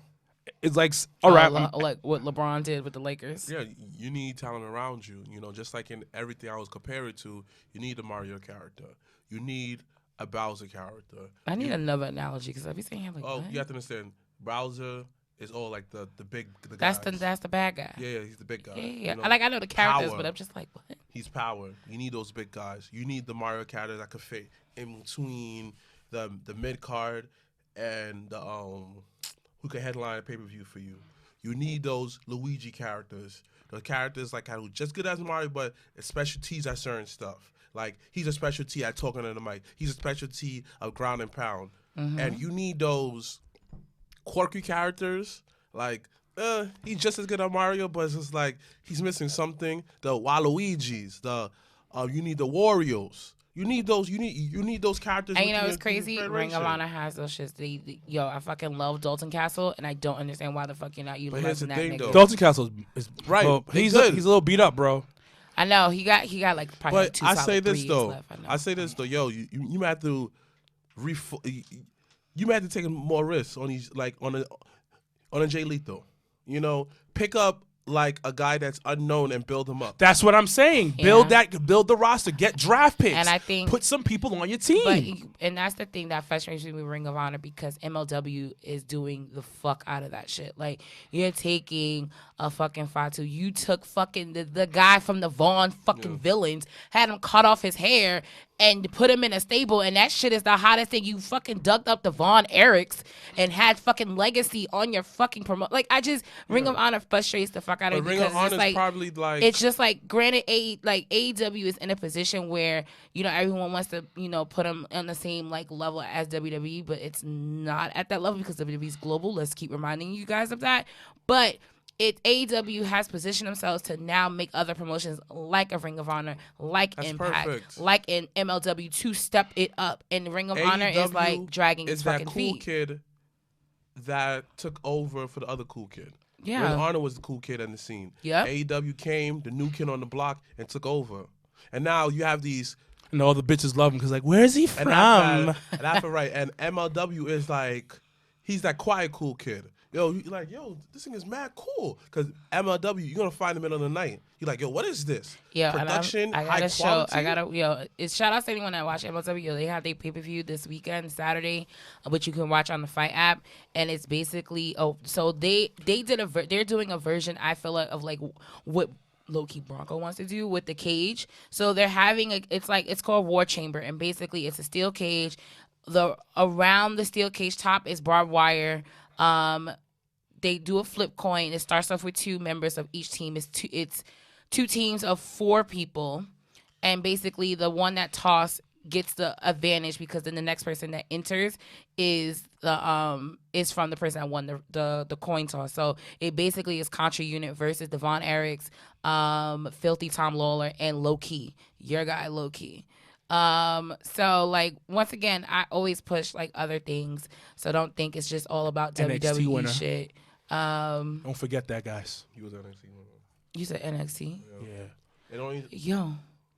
It's like, all right. Like what LeBron did with the Lakers. Yeah, you need talent around you. Just like in everything I was compared to, you need a Mario character. You need a Bowser character. I need another analogy because I'll be saying him Oh, what? you have to understand. Bowser is all like the big That's guys. the bad guy. Yeah, he's the big guy. Yeah. I know the characters, power. but I'm just like, what? He's power. You need those big guys. You need the Mario character that could fit in between the mid card and the who can headline a pay-per-view for you. You need those Luigi characters. The characters who just good as Mario, but specialties at certain stuff. Like, he's a specialty at talking on the mic. He's a specialty of ground and pound. Mm-hmm. And you need those quirky characters. He's just as good at Mario, but it's just he's missing something. The Waluigis, you need the Warriors. You need those. You need those characters. And it's crazy. Ring of Honor has those shits. I fucking love Dalton Castle, and I don't understand why the fuck you're not utilizing that nigga. Though. Dalton Castle is right. Well, he's a little beat up, bro. I know he got probably but 2 I solid say this 3 though. years left. I say this though. Yo, you might have to you might have to take more risks on these on a Jay Lethal. Pick up like a guy that's unknown and build him up. That's what I'm saying. Build the roster, get draft picks, And I think put some people on your team. and that's the thing that frustrates me with Ring of Honor, because MLW is doing the fuck out of that shit. Like, you're taking a fucking Fatu. You took fucking the guy from the Vaughn fucking villains, had him cut off his hair and put him in a stable, and that shit is the hottest thing. You fucking dug up the Von Erichs and had fucking Legacy on your fucking promote. Like, I just Ring of Honor frustrates the fuck out of me, Ring because of Honor it's is probably like, it's just like, granted, AEW is in a position where, you know, everyone wants to, you know, put them on the same like level as WWE, but it's not at that level because WWE is global. Let's keep reminding you guys of that. But AEW has positioned themselves to now make other promotions like a Ring of Honor, like Impact, perfect. like in MLW, to step it up. And Ring of Honor is like dragging its fucking that cool feet. kid that took over for the other cool kid. Yeah. Ring of Honor was the cool kid in the scene. Yep. AEW came, the new kid on the block, and took over. And now you have these. And all the bitches love him because, like, where's he from? And after right, and MLW is like, he's that quiet cool kid. Yo, you like, yo, this thing is mad cool. Because MLW, you're going to find him in the night. You're like, yo, what is this? Yeah, Production, I high quality? It's shout out to anyone that watch MLW. Yo, they have their pay-per-view this weekend, Saturday, which you can watch on the Fight app. And it's basically, so they're doing a version, I feel like, of like what low-key Bronco wants to do with the cage. So they're having it's called War Chamber, and basically it's a steel cage. Around the steel cage top is barbed wire. They do a flip coin. It starts off with 2 members of each team. It's 2 teams of 4 people, and basically the one that toss gets the advantage, because then the next person that enters is from the person that won the coin toss. So it basically is Contra Unit versus the Von Erichs, Filthy Tom Lawler, and Low Key, your guy Low Key. So like, once again, I always push like other things, so don't think it's just all about NXT WWE winner. shit. Don't forget that, guys. He was NXT. You said NXT? Yeah. It only, Yo.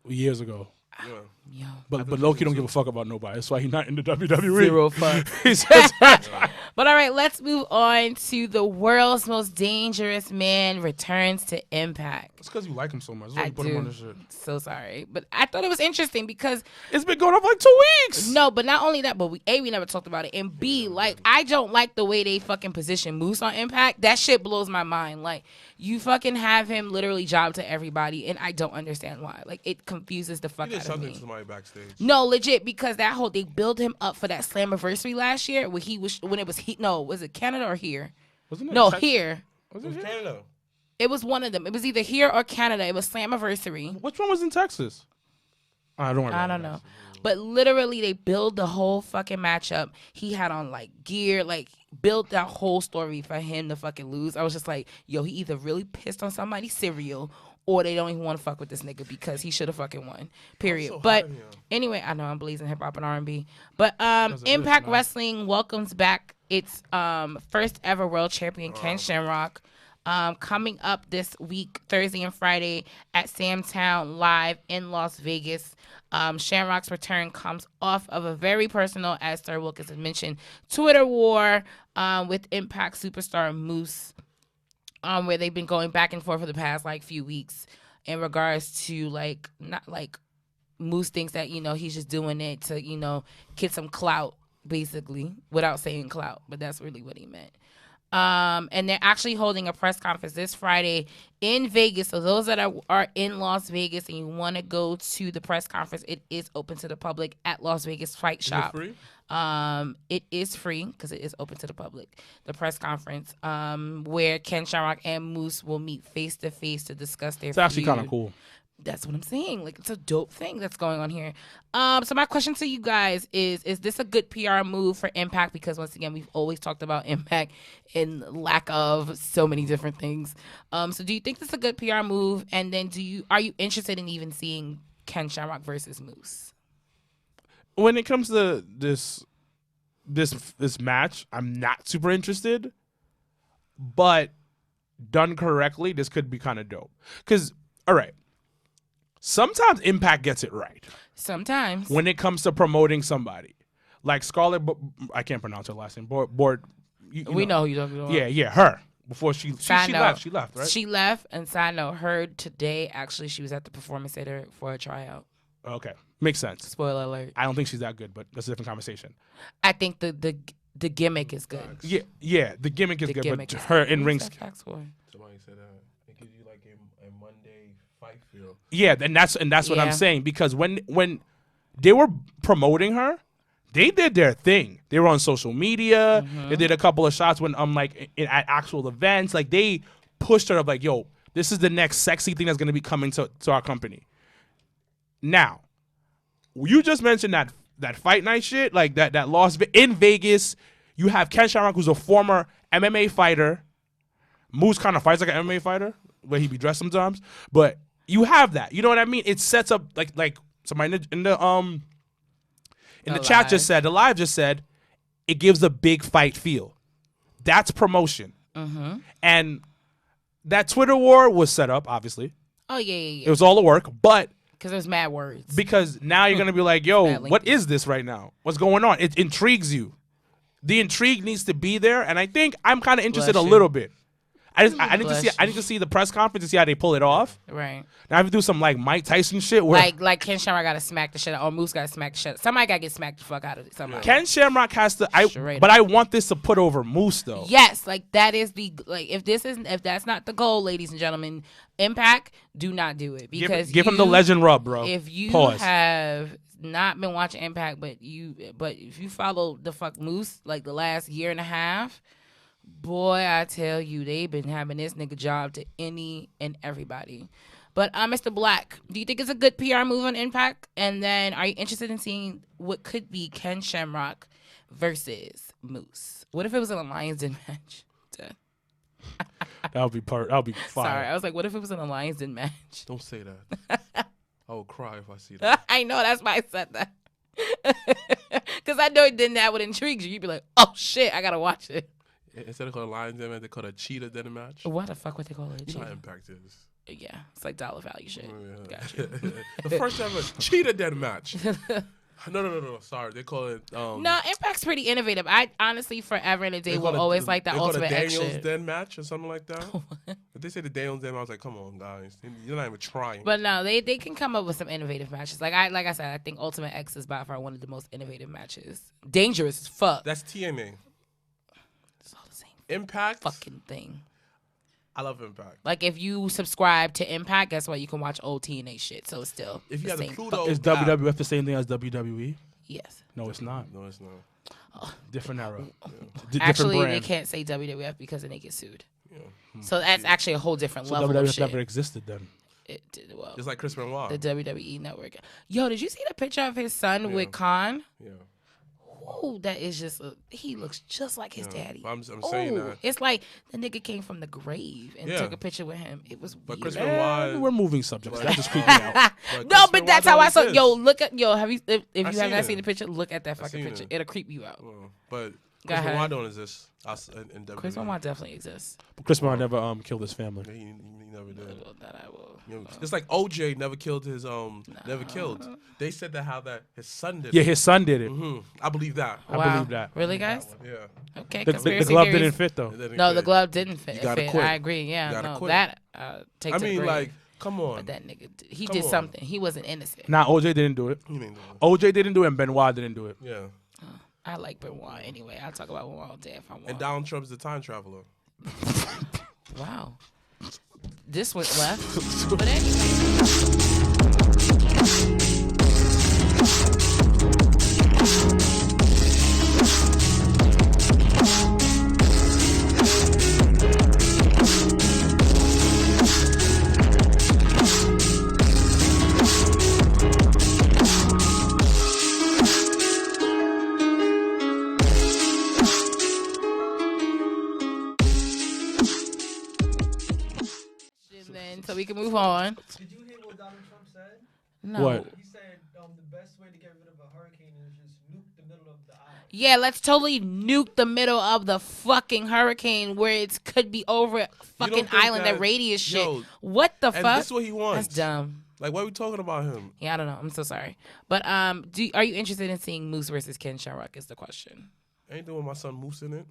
Years ago. yeah. Yo. But Loki don't give a fuck about nobody. That's why he's not in the WWE. Zero fuck. He says, But all right, let's move on to the world's most dangerous man returns to Impact. it's because you like him so much. That's why I you put him on do. this shit. So sorry. But I thought it was interesting because It's been going on for like 2 weeks. no, but not only that, but we never talked about it. And B, like, I don't like the way they fucking position Moose on Impact. That shit blows my mind. Like, you fucking have him literally job to everybody, and I don't understand why. Like, it confuses the fuck He did out of something me. to somebody backstage. No, legit, because they build him up for that Slammiversary last year where was it Canada or here? Wasn't it No, Texas? here. Was It it was here? Canada. It was one of them. It was either here or Canada. It was Slammiversary. Which one was in Texas? I don't know. But literally, they build the whole fucking matchup. He had on like gear, like built that whole story for him to fucking lose. I was just like, yo, he either really pissed on somebody's cereal or they don't even want to fuck with this nigga because he should have fucking won. Period. so hot But in here. anyway, I know I'm blazing hip hop and R&B. But it is Impact nice. Wrestling welcomes back its first ever world champion, Ken Shamrock. Coming up this week, Thursday and Friday at Samtown Live in Las Vegas. Shamrock's return comes off of a very personal, as Sir Wilkins had mentioned, Twitter war with Impact superstar Moose, where they've been going back and forth for the past like few weeks in regards to like, not like Moose thinks that, you know, he's just doing it to, you know, get some clout, basically, without saying clout, but that's really what he meant. And they're actually holding a press conference this Friday in Vegas. So those that are in Las Vegas and you want to go to the press conference, it is open to the public at Las Vegas Fight Shop. Is it free? It is free because it is open to the public. The press conference, where Ken Shamrock and Moose will meet face to face to discuss their. It's actually feud. kind of cool. That's what I'm saying. Like, it's a dope thing that's going on here. So my question to you guys is this a good PR move for Impact? Because once again, we've always talked about Impact in lack of so many different things. So do you think this is a good PR move? And then are you interested in even seeing Ken Shamrock versus Moose? When it comes to this match, I'm not super interested. But done correctly, this could be kind of dope. Because, all right, sometimes Impact gets it right Sometimes. when it comes to promoting somebody. Like Scarlett, I can't pronounce her last name. We know who you're talking about. Yeah, her. before she Side note, left. She left, right? She left, and side note, heard today, actually, she was at the Performance Center for a tryout. Okay. Makes sense. Spoiler alert. I don't think she's that good, but that's a different conversation. I think the gimmick is good. Yeah. The gimmick is The good, gimmick but is her good. in ring. Who's that facts for? Somebody said it gives you like a Monday fight feel. Yeah, and that's what I'm Yeah. saying, because when they were promoting her, they did their thing. They were on social media. They did a couple of shots when at actual events. Like, they pushed her up like, yo, this is the next sexy thing that's gonna be coming to our company. Now, you just mentioned that fight night shit, like that loss in Vegas. You have Ken Shamrock, who's a former MMA fighter. Moose kind of fights like an MMA fighter, where he be dressed sometimes. But you have that. You know what I mean? It sets up like somebody in the chat just said, the live just said, it gives a big fight feel. That's promotion. And that Twitter war was set up, obviously. Oh, yeah. It was all the work, but Because there's mad words. because now you're gonna be like, yo, Bad what lengthy. is this right now? What's going on? It intrigues you. The intrigue needs to be there, and I think I'm kind of interested Bless a you. little bit. I need to Bless see. I need to see the press conference to see how they pull it off. Right. Now I have to do some like Mike Tyson shit where Like Ken Shamrock got to smack the shit out, or Moose got to smack the shit. Somebody got to get smacked the fuck out of it. Somebody. Ken Shamrock has to. Straight But up. I want this to put over Moose though. Yes, like that is the if that's not the goal, ladies and gentlemen, Impact, do not do it because Give him the legend rub, bro. If you Pause. have not been watching Impact, but if you follow the fuck Moose like the last year and a half, boy, I tell you, they've been having this nigga job to any and everybody. But Mr. Black, do you think it's a good PR move on Impact? And then, are you interested in seeing what could be Ken Shamrock versus Moose? What if it was an Lions Den match? That would be fire. Sorry, I was like, what if it was an Lions Den match? Don't say that. I would cry if I see that. I know, that's why I said that. Because I know then that would intrigue you. You'd be like, oh shit, I gotta watch it. Instead of calling a Lions Den match, they call it a cheetah den match. What the fuck would they call it? You know how Impact is. Yeah, it's like dollar value shit. Yeah. Gotcha. The first ever cheetah den match. No. Sorry, they call it. No, Impact's pretty innovative. I honestly, forever and a day, they will call it- always like that they call it ultimate Daniel's action. Den match or something like that. If they say the Daniel's Den, I was like, come on, guys, you're not even trying. But no, they can come up with some innovative matches. Like I said, I think Ultimate X is by far one of the most innovative matches. Dangerous as fuck. That's TNA. It's all the same Impact. fucking thing. I love Impact. Like if you subscribe to Impact, guess what? You can watch old TNA shit. So it's still If you the have the same Pluto, fuck- Is WWF the same thing as WWE? Yes. No, it's not. No, it's not. Different era. Actually, different they brand. can't say WWF because then they get sued. So that's actually a whole different So level of WWF shit. never existed then. It did well. Just like Chris Benoit. The WWE network. Yo, did you see the picture of his son with Khan? Yeah. Oh, that is just he looks just like his daddy. I'm saying that. It's like the nigga came from the grave and Yeah. took a picture with him. It was But weird. Chris And Benoit. we're moving subjects. That just creeped me out. No, Chris but Benoit that's how I don't saw. exist. Yo, look at have you if you have seen not it. seen the picture, look at that fucking seen picture. it. It'll creep you out. But Go Chris ahead. Benoit don't exist in WWE. Chris Benoit definitely exists. But Chris Benoit never killed his family. He never did. Well, that I will. You know, it's like OJ never killed his never killed. They said that how that his son did. Yeah, his son did it. I believe that. I Wow. believe that. Really, guys? Yeah. Okay. The conspiracy glove theories. didn't fit though. No, the glove didn't fit. gotta fit. quit. I agree. Yeah, You gotta no, quit. that takes. I to the mean, grave. like, come on. But that nigga, he Come did on. something. He wasn't innocent. Nah, OJ didn't do it. You mean, OJ didn't do it, and Benoit didn't do it. yeah. I like Benoit anyway. I'll talk about Benoit all day if I want. And Donald Trump's the time traveler. Wow. This went left. But anyway. Then, so we can move on. Did you hear what Donald Trump said? No. What? He said the best way to get rid of a hurricane is just nuke the middle of the eye. Yeah, let's totally nuke the middle of the fucking hurricane where it could be over a fucking think island that that- radius shit. yo, What the And fuck? this is what he wants. That's dumb. Like, why are we talking about him? Yeah, I don't know. I'm so sorry. But are you interested in seeing Moose versus Ken Shamrock is the question. Ain't doing my son Moose in it.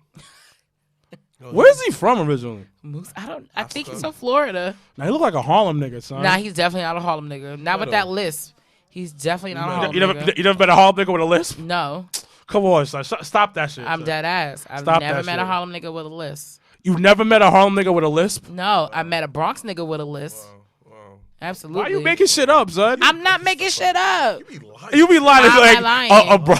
Where's he from originally? Moose. I think he's Africa. from Florida. Now, he look like a Harlem nigga, son. Nah, he's definitely not a Harlem nigga. Not with that lisp. He's definitely not a Harlem you nigga. never met a Harlem nigga with a lisp? No, Come on, son. Stop that shit. I'm son. dead ass. I've Stop never that met a shit. Harlem nigga with a lisp. You never met a Harlem nigga with a lisp? No, I met a Bronx nigga with a lisp. Wow. Absolutely. Why you making shit up, son? I'm not making shit up. You be lying. Why am like, I lying? bro.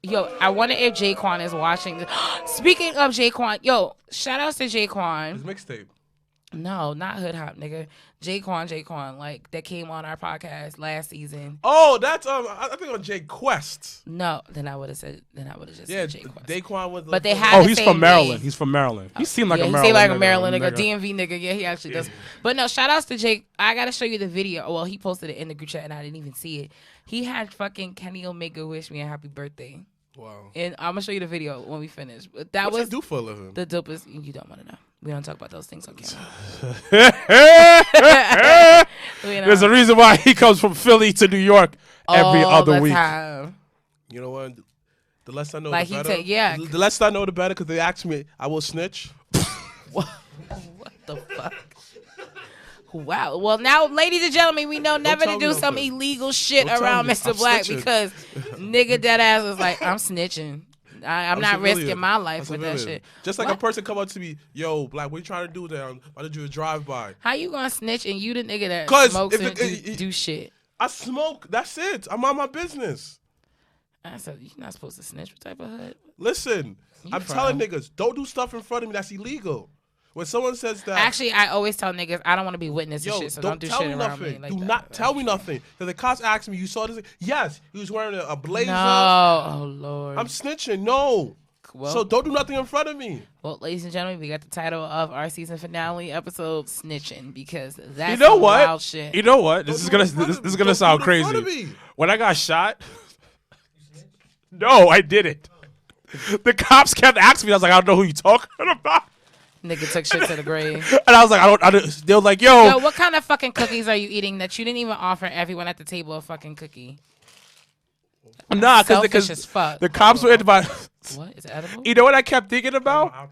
Yo, I wonder if Jaquan is watching this. Speaking of Jaquan, yo, shout outs to His Jaquan. mixtape. No, not Hood Hop, nigga. Jaquan, like that came on our podcast last season. Oh, that's I think on Jay Quest. No, then I would have just Yeah, said Jaquan. Daquan was. But they had Oh, the he's same from Maryland. name. He's from Maryland. He seemed like Yeah, a he Maryland seemed like a nigga. Maryland nigga, DMV nigga. Yeah, he actually does. But no, shout outs to Jake. I gotta show you the video. Well, he posted it in the group chat and I didn't even see it. He had fucking Kenny Omega wish me a happy birthday. Wow. And I'm gonna show you the video when we finish. But that What you was do for a living? the dopest. You don't want to know. We don't talk about those things on camera. We don't. There's a reason why he comes from Philly to New York every All other the week. time. You know what? The less I know, Like the he better. said, yeah. The less I know, the better. Because they asked me, I will snitch. What the fuck? Wow. Well, now, ladies and gentlemen, we know never to tell do me some nothing. illegal shit Don't tell around me. Mr. I'm Black snitching. because nigga dead ass was like, I'm snitching. I'm not civilian. risking my life I'm with that civilian. shit. Just like What? a person come up to me, yo, Black, what you trying to do there? Why did you drive by? How you gonna snitch and you the nigga that 'Cause smokes if and it- do shit? I smoke. That's it. I'm on my business. I said, you're not supposed to snitch. What type of hood? Listen, I'm from? telling niggas, don't do stuff in front of me that's illegal. When someone says that, Actually, I always tell niggas I don't want to be witness to yo, shit, so don't do tell shit me around nothing. me. Like do that. not tell me nothing. Because the cops asked me, you saw this? Yes, he was wearing a blazer. No, oh Lord. I'm snitching. No. Well, So don't do nothing in front of me. well, ladies and gentlemen, we got the title of our season finale episode, "Snitching," because that's You know some what? wild shit. You know what? This Don't is do gonna it in front this of is me. gonna Don't sound do it in front crazy. of me. When I got shot, no, I didn't. The cops kept asking me. I was like, I don't know who you talking about. Nigga took shit to the grave. And I was like, I don't. They were like, yo, Yo, what kind of fucking cookies are you eating that you didn't even offer everyone at the table a fucking cookie? nah, Selfish as fuck. the cops were in my. What is it edible? You know what I kept thinking about?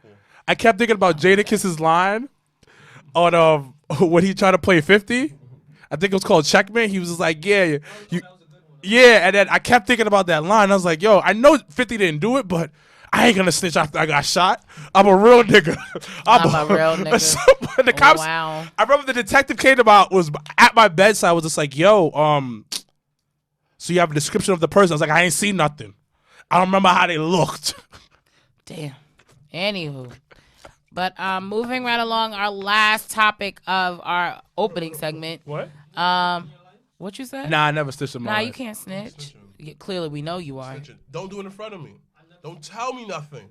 I kept thinking about Jadakiss's line on when he tried to play 50. I think it was called Checkmate. He was just like, yeah, yeah, and then I kept thinking about that line. I was like, yo, I know 50 didn't do it, but I ain't gonna snitch after I got shot. I'm a real nigga. I'm a real nigga. So, the cops. Wow. I remember the detective came about was at my bedside. Was just like, yo, so you have a description of the person. I was like, I ain't seen nothing. I don't remember how they looked. Damn. Anywho. But moving right along, our last topic of our opening segment. What? What you said? Nah, I never snitched in my Nah, life. you can't snitch. Yeah, clearly, we know you are. Don't do it in front of me. Don't tell me nothing.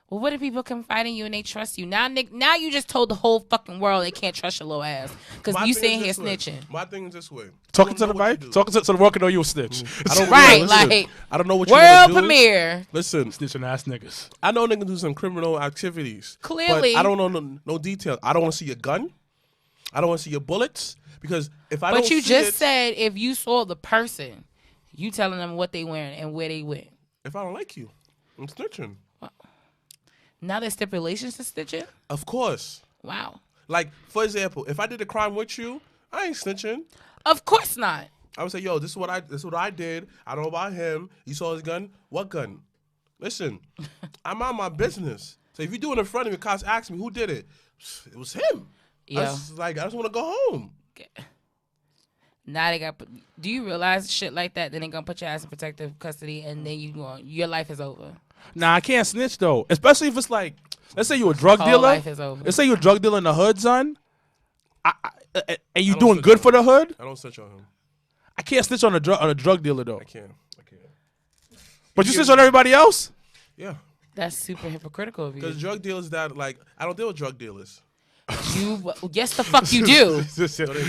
Well, what if people confide in you and they trust you? Now, Nick, now you just told the whole fucking world they can't trust your little ass because My you thing sitting is here this way. snitching. My thing is this way. Talking You to don't the know what mic, you do. talking to the world can know you a snitch. I don't Right, listen, like, I don't know what you World do. premiere. Listen, Snitching ass niggas. I know niggas do some criminal activities. Clearly. But I don't know no details. I don't want to see your gun. I don't want to see your bullets because if I don't But you see just it, said if you saw the person, you telling them what they wearing and where they went. if I don't like you, I'm snitching. Now there's stipulations to snitching? Of course. Wow. Like, for example, if I did a crime with you, I ain't snitching. Of course not. I would say, yo, this is what I did. I don't know about him. You saw his gun. What gun? Listen, I'm on my business. So if you do it in front of me, cops ask me who did it. It was him. Yo. I just want to go home. Now they got. Do you realize shit like that? Then they gonna put your ass in protective custody, and then your life is over. Nah, I can't snitch though. Especially if it's like, let's say you a drug Whole dealer. life is over. Let's say you a drug dealer in the hood, son. And you don't doing snitch good on for the hood. I don't snitch on him. I can't snitch on a drug dealer though. I can't. But you snitch on everybody else. Yeah. That's super hypocritical of you. Because drug dealers that, like, I don't deal with drug dealers. Yes, the fuck you do.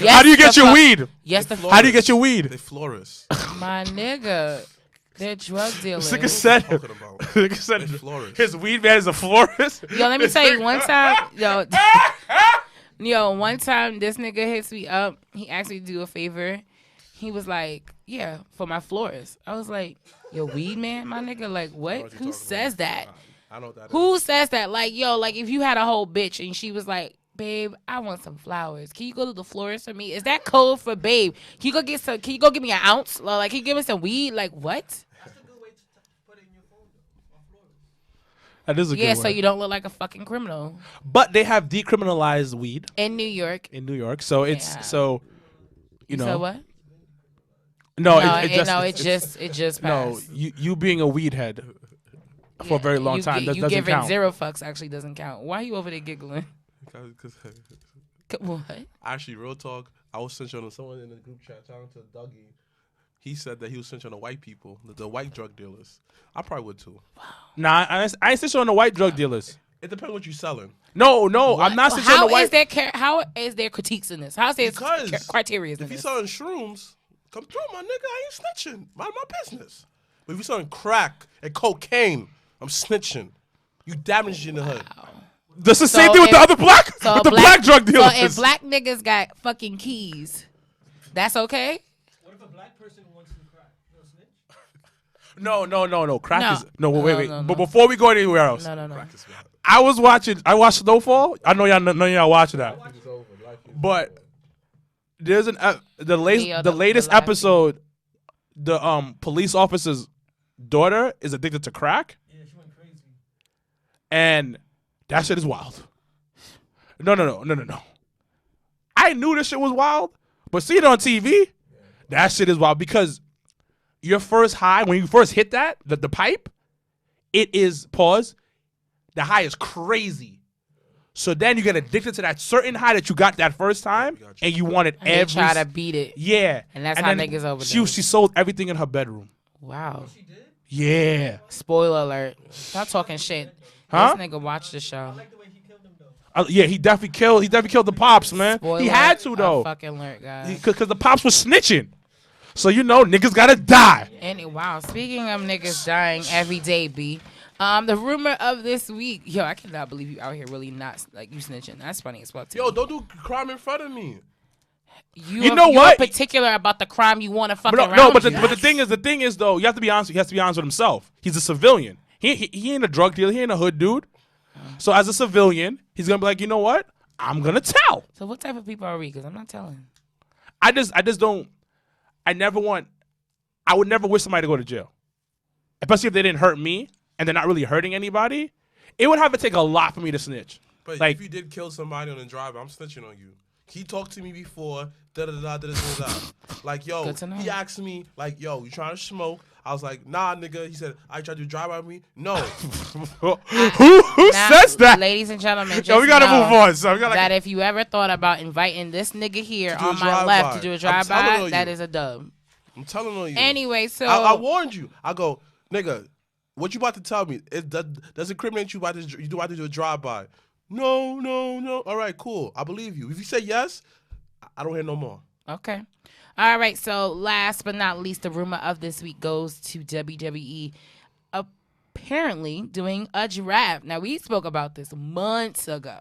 How do you get the your fuck- weed? Yes, the They How do you get your They weed? florists. my nigga. They're drug dealers. Nigga said, Talking about. nigga said They florists. his weed man is a florist. Yo, let me tell you one time. Yo, one time this nigga hits me up. He asked me to do a favor. He was like, "Yeah, for my florist." I was like, "Yo, weed man, my nigga." Like, what? Who says that? I know what that Who is. says that? Like, yo, like if you had a whole bitch and she was like, babe, I want some flowers. Can you go to the florist for me? Is that code for babe? Can you go get some? Can you go give me an ounce? Like, can you give me some weed? Like, what? That's a good way to put it in your phone, though. On Florida. That is a Yeah, good so one. you don't look like a fucking criminal But they have decriminalized weed in New York. in New York, so it's Yeah. so you know. So what? No, No, it just it just no. passed. You being a weed head for a very long time that You doesn't giving count. 0 fucks actually doesn't count. Why are you over there giggling? 'Cause- What? Actually, real talk. I was snitching on someone in the group chat talking to Dougie. He said that he was snitching on the white people, the white drug dealers. I probably would too. Nah, I ain't snitching on the white drug dealers. It depends what you're selling. No, I'm not snitching on the white. How is there critiques in this? How is there Because criteria in if you're this? selling shrooms, come through, my nigga. I ain't snitching. Mind my business. But if you're selling crack and cocaine, I'm snitching. You damaging the hood. That's the So same thing with the if- other black, So with the black drug dealers. So if black niggas got fucking keys, that's okay? What if a black person wants some crack? You know, snitch? No. Crack No. is no. Wait. No. But before we go anywhere else, No. I watched Snowfall. I know y'all watching that. But there's the latest the live episode. The police officer's daughter is addicted to crack, Yeah, she went crazy. and that shit is wild. No. I knew this shit was wild, but seeing it on TV, that shit is wild because your first high when you first hit that the pipe, it is pause. The high is crazy. So then you get addicted to that certain high that you got that first time, and you want it And they every. try to beat it. Yeah, And that's how then niggas overdose. She sold everything in her bedroom. Wow. She did? Yeah, Spoiler alert. Stop talking shit. Huh? This nigga watched the show. I like the way he killed him, though. yeah. He definitely killed the pops, man. Spoiler He had to a though, fucking alert, guys. because the pops was snitching. So niggas gotta die. Wow. Speaking of niggas dying every day, B. The rumor of this week. Yo, I cannot believe you out here really not like you snitching. That's funny as fuck. To Yo, me. don't do crime in front of me. You know you're what? particular about the crime you want to fucking But around but you. the thing is though, you have to be honest. He has to be honest with himself. He's a civilian. He ain't a drug dealer. He ain't a hood dude. So as a civilian, he's gonna be like, you know what? I'm gonna tell. So what type of people are we? Because I'm not telling. I just don't. I would never wish somebody to go to jail, especially if they didn't hurt me and they're not really hurting anybody. It would have to take a lot for me to snitch. But Like- if you did kill somebody on the drive, I'm snitching on you. He talked to me before, da-da-da-da. Like, yo, Good to know. he asked me, like, yo, you trying to smoke? I was like, nah, nigga. He said, I tried to drive by me. No. Who Now, says that? Ladies and gentlemen, just Yo, we gotta know move on. So we gotta. that if you ever thought about inviting this nigga here To do a on my drive-by. left to do a I'm drive telling by, on that you. is a dub. I'm telling on you. Anyway, so I warned you. I go, nigga, what you about to tell me? Does incriminate you about to do a drive-by? No. All right, cool. I believe you. If you say yes, I don't hear no more. okay. All right, so last but not least, the rumor of this week goes to WWE apparently doing a draft. Now, we spoke about this months ago.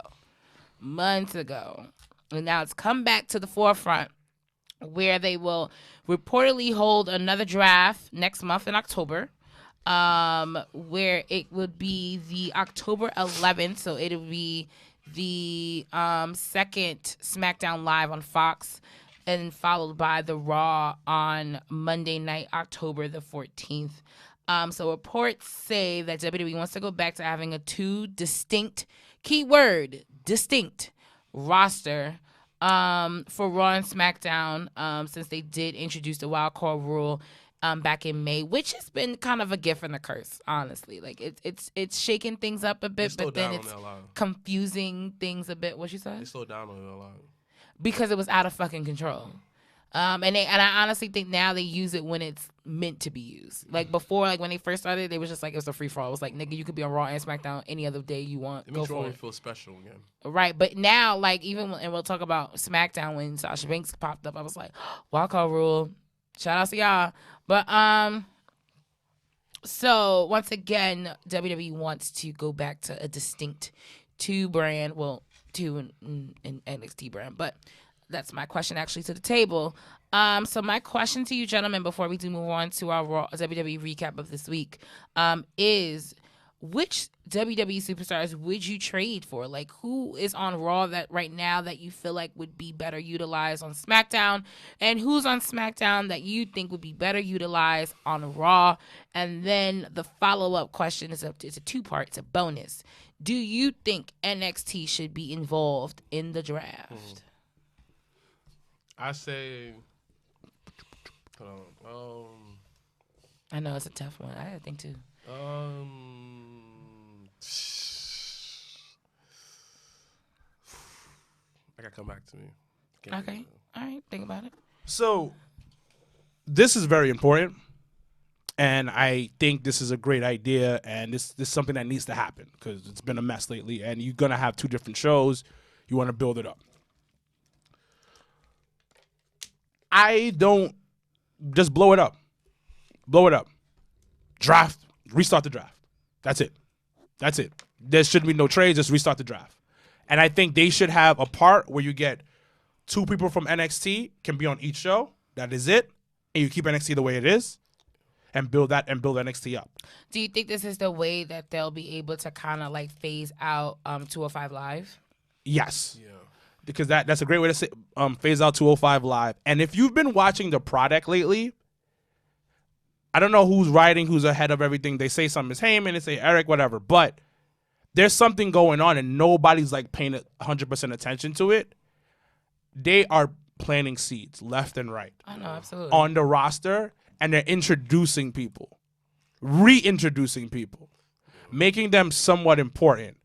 And now it's come back to the forefront where they will reportedly hold another draft next month in October, where it would be the October 11th. So it'll be the second SmackDown Live on Fox, and followed by the Raw on Monday night, October the 14th. So reports say that WWE wants to go back to having a two distinct, keyword, distinct roster for Raw and SmackDown, since they did introduce the wild card rule back in May, which has been kind of a gift and a curse, honestly. Like it's shaking things up a bit, but then it's confusing things a bit. What you said? They slowed down on it a lot. Because it was out of fucking control. And I honestly think now they use it when it's meant to be used. Like before, like when they first started, they was just like it was a free for all. It was like, nigga, you could be on Raw and SmackDown any other day you want. It Go makes for Raw it. feel special again. Right, but now, like even and we'll talk about SmackDown when Sasha Banks popped up. I was like, wildcard rule. Shout out to y'all. But so once again, WWE wants to go back to a distinct two in NXT brand. But that's my question actually to the table. So my question to you, gentlemen, before we do move on to our Raw WWE recap of this week, is which WWE superstars would you trade for? Like, who is on Raw that right now that you feel like would be better utilized on SmackDown, and who's on SmackDown that you think would be better utilized on Raw? And then the follow-up question is it's a two-part, it's a bonus. Do you think NXT should be involved in the draft? I say, hold on. I know it's a tough one. I think too. I gotta come back to me. Okay. All right. Think about it. So this is very important, and I think this is a great idea, and this is something that needs to happen because it's been a mess lately, and you're gonna have two different shows. You want to build it up. I don't just blow it up. Blow it up. Draft. Restart the draft. That's it. That's it. There shouldn't be no trades. Just restart the draft. And I think they should have a part where you get two people from NXT can be on each show. That is it. And you keep NXT the way it is and build NXT up. Do you think this is the way that they'll be able to kind of like phase out 205 Live? Yes. Yeah. Because that's a great way to say phase out 205 Live. And if you've been watching the product lately, I don't know who's writing, who's ahead of everything. They say something is Heyman, they say Eric, whatever. But there's something going on, and nobody's like paying 100% attention to it. They are planting seeds left and right. I know, absolutely. On the roster, and they're introducing people, reintroducing people, making them somewhat important.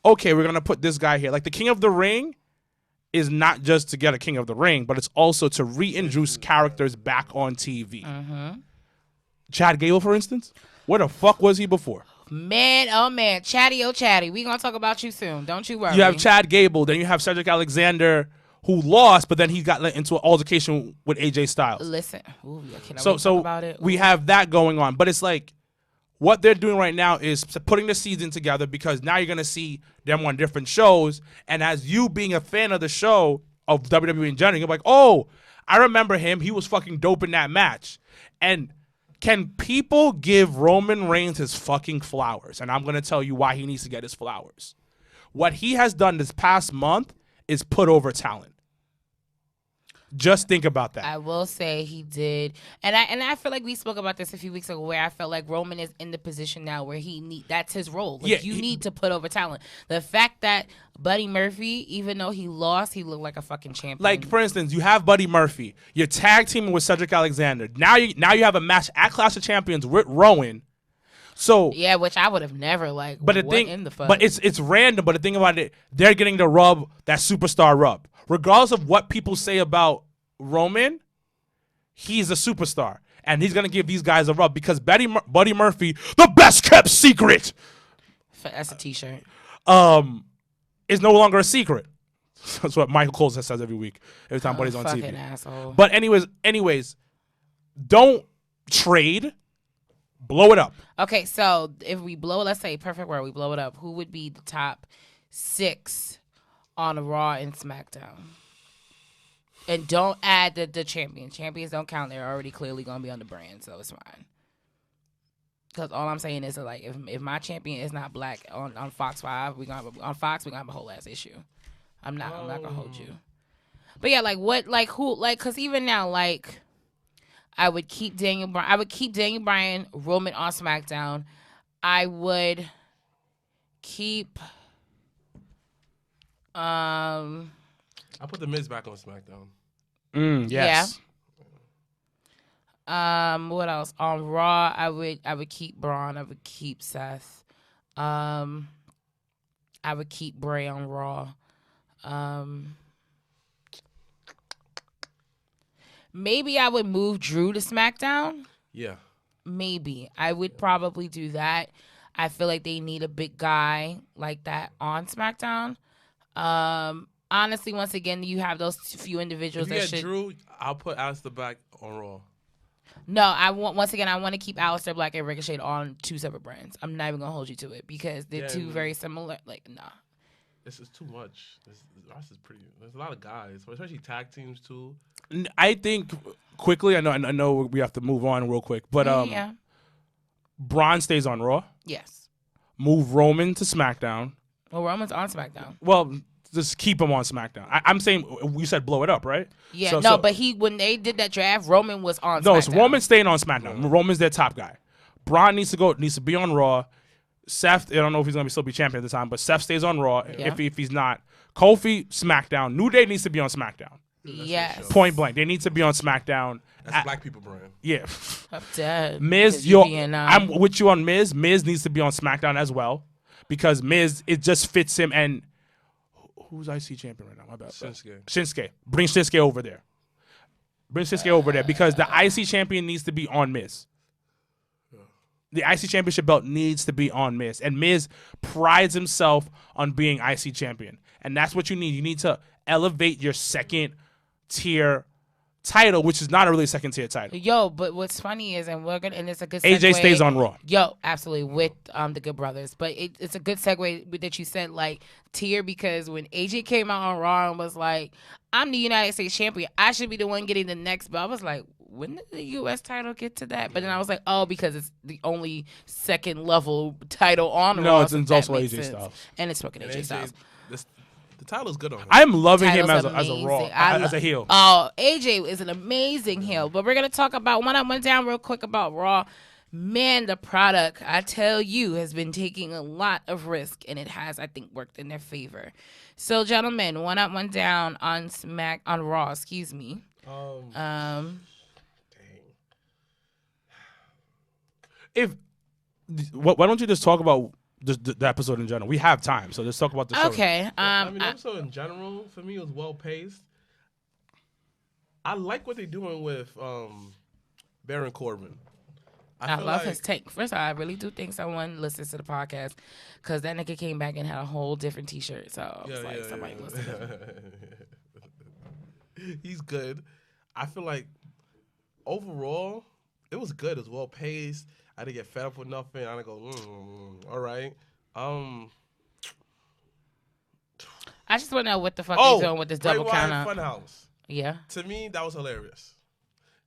Okay, we're going to put this guy here. Like the King of the Ring is not just to get a King of the Ring, but it's also to reintroduce characters back on TV. Mm-hmm. Chad Gable, for instance, where the fuck was he before? Man, oh man, Chatty, oh Chatty, we gonna talk about you soon. Don't you worry. You have Chad Gable, then you have Cedric Alexander, who lost, but then he got into an altercation with AJ Styles. Listen, ooh, I cannot So wait to talk about it. we have that going on, but it's like what they're doing right now is putting the season together because now you're gonna see them on different shows, and as you being a fan of the show of WWE in general, you're like, oh, I remember him. He was fucking dope in that match, and can people give Roman Reigns his fucking flowers? And I'm going to tell you why he needs to get his flowers. What he has done this past month is put over talent. Just think about that. I will say he did, and I feel like we spoke about this a few weeks ago, where I felt like Roman is in the position now where that's his role. Like, Yeah, you need to put over talent. The fact that Buddy Murphy, even though he lost, he looked like a fucking champion. Like, for instance, you have Buddy Murphy. You're tag teaming with Cedric Alexander. Now you have a match at Clash of Champions with Rowan. So yeah, which I would have never like. But the what thing, in the fuck? but it's random. But the thing about it, they're getting the rub, that superstar rub. Regardless of what people say about Roman, he's a superstar, and he's gonna give these guys a rub because Buddy Murphy, the best kept secret, That's a T-shirt. is no longer a secret. That's what Michael Cole says every week, every time Buddy's on fucking TV. asshole. But anyways, don't trade. Blow it up. Okay, so if we blow, let's say perfect word, we blow it up. Who would be the top 6 on Raw and SmackDown? And don't add the champions. Champions don't count. They're already clearly going to be on the brand, so it's fine. Because all I'm saying is that, like, if my champion is not black on Fox 5, we're gonna have a whole ass issue. I'm not gonna hold you. But yeah, because even now, like, I would keep Daniel Bryan, Roman on SmackDown. I would keep I put the Miz back on SmackDown. Yes. Yeah. What else? On Raw, I would keep Braun. I would keep Seth. I would keep Bray on Raw. Maybe I would move Drew to SmackDown. Yeah. Maybe. I would probably do that. I feel like they need a big guy like that on SmackDown. Honestly, once again, you have those few individuals If you that get should. Drew, I'll put Aleister Black on Raw. No, I want to keep Aleister Black and Ricochet on 2 separate brands. I'm not even gonna hold you to it because they're two very similar. Like, nah. This is too much. This is pretty. There's a lot of guys, especially tag teams too. I think quickly. I know we have to move on real quick, but Yeah. Braun stays on Raw. Yes. move Roman to SmackDown. Well, Roman's on SmackDown. Well, just keep him on SmackDown. I'm saying you said blow it up, right? Yeah, So- but when they did that draft, Roman was on No, SmackDown. it's Roman's staying on SmackDown. Roman's their top guy. Braun needs to be on Raw. Seth, I don't know if he's gonna still be champion at the time, but Seth stays on Raw. Yeah. If he's not, Kofi SmackDown. New Day needs to be on SmackDown. Yes. Point blank, they need to be on SmackDown. That's black people brand. Yeah. I'm dead. Miz, Because you being, I'm with you on Miz. Miz needs to be on SmackDown as well because Miz, it just fits him. And who's IC champion right now? My bad. Shinsuke. Bring Shinsuke over there. Because the IC champion needs to be on Miz. The IC championship belt needs to be on Miz. And Miz prides himself on being IC champion. And that's what you need. You need to elevate your second tier title, which is not a really second tier title. Yo, but what's funny is, and it's a good segue. AJ stays on Raw. Yo, absolutely, with the Good Brothers. But it's a good segue that you said, like, tier, because when AJ came out on Raw and was like, I'm the United States champion, I should be the one getting the next belt. I was like, when did the U.S. title get to that? But then I was like, oh, because it's the only second level title on Raw. No, it's so also that makes AJ sense. Styles. And it's fucking AJ Styles. The title's good on him. I'm loving him Title's as a amazing. Raw, I as a heel. Oh, AJ is an amazing heel. But we're going to talk about one up, one down real quick about Raw. Man, the product, I tell you, has been taking a lot of risk, and it has, I think, worked in their favor. So, gentlemen, one up, one down on Raw, excuse me. Why don't you just talk about the episode in general? We have time, so let's talk about the show. Okay. The episode in general, for me, was well paced. I like what they're doing with Baron Corbin. I feel love like- his take. First of all, I really do think someone listens to the podcast because that nigga came back and had a whole different T-shirt. So I was like, somebody listen to him. He's good. I feel like overall, it was good. It was well paced. I didn't get fed up with nothing. I didn't go, all right. I just want to know what the fuck he's doing with this double Bray count Wyatt out. Funhouse. Yeah. To me, that was hilarious.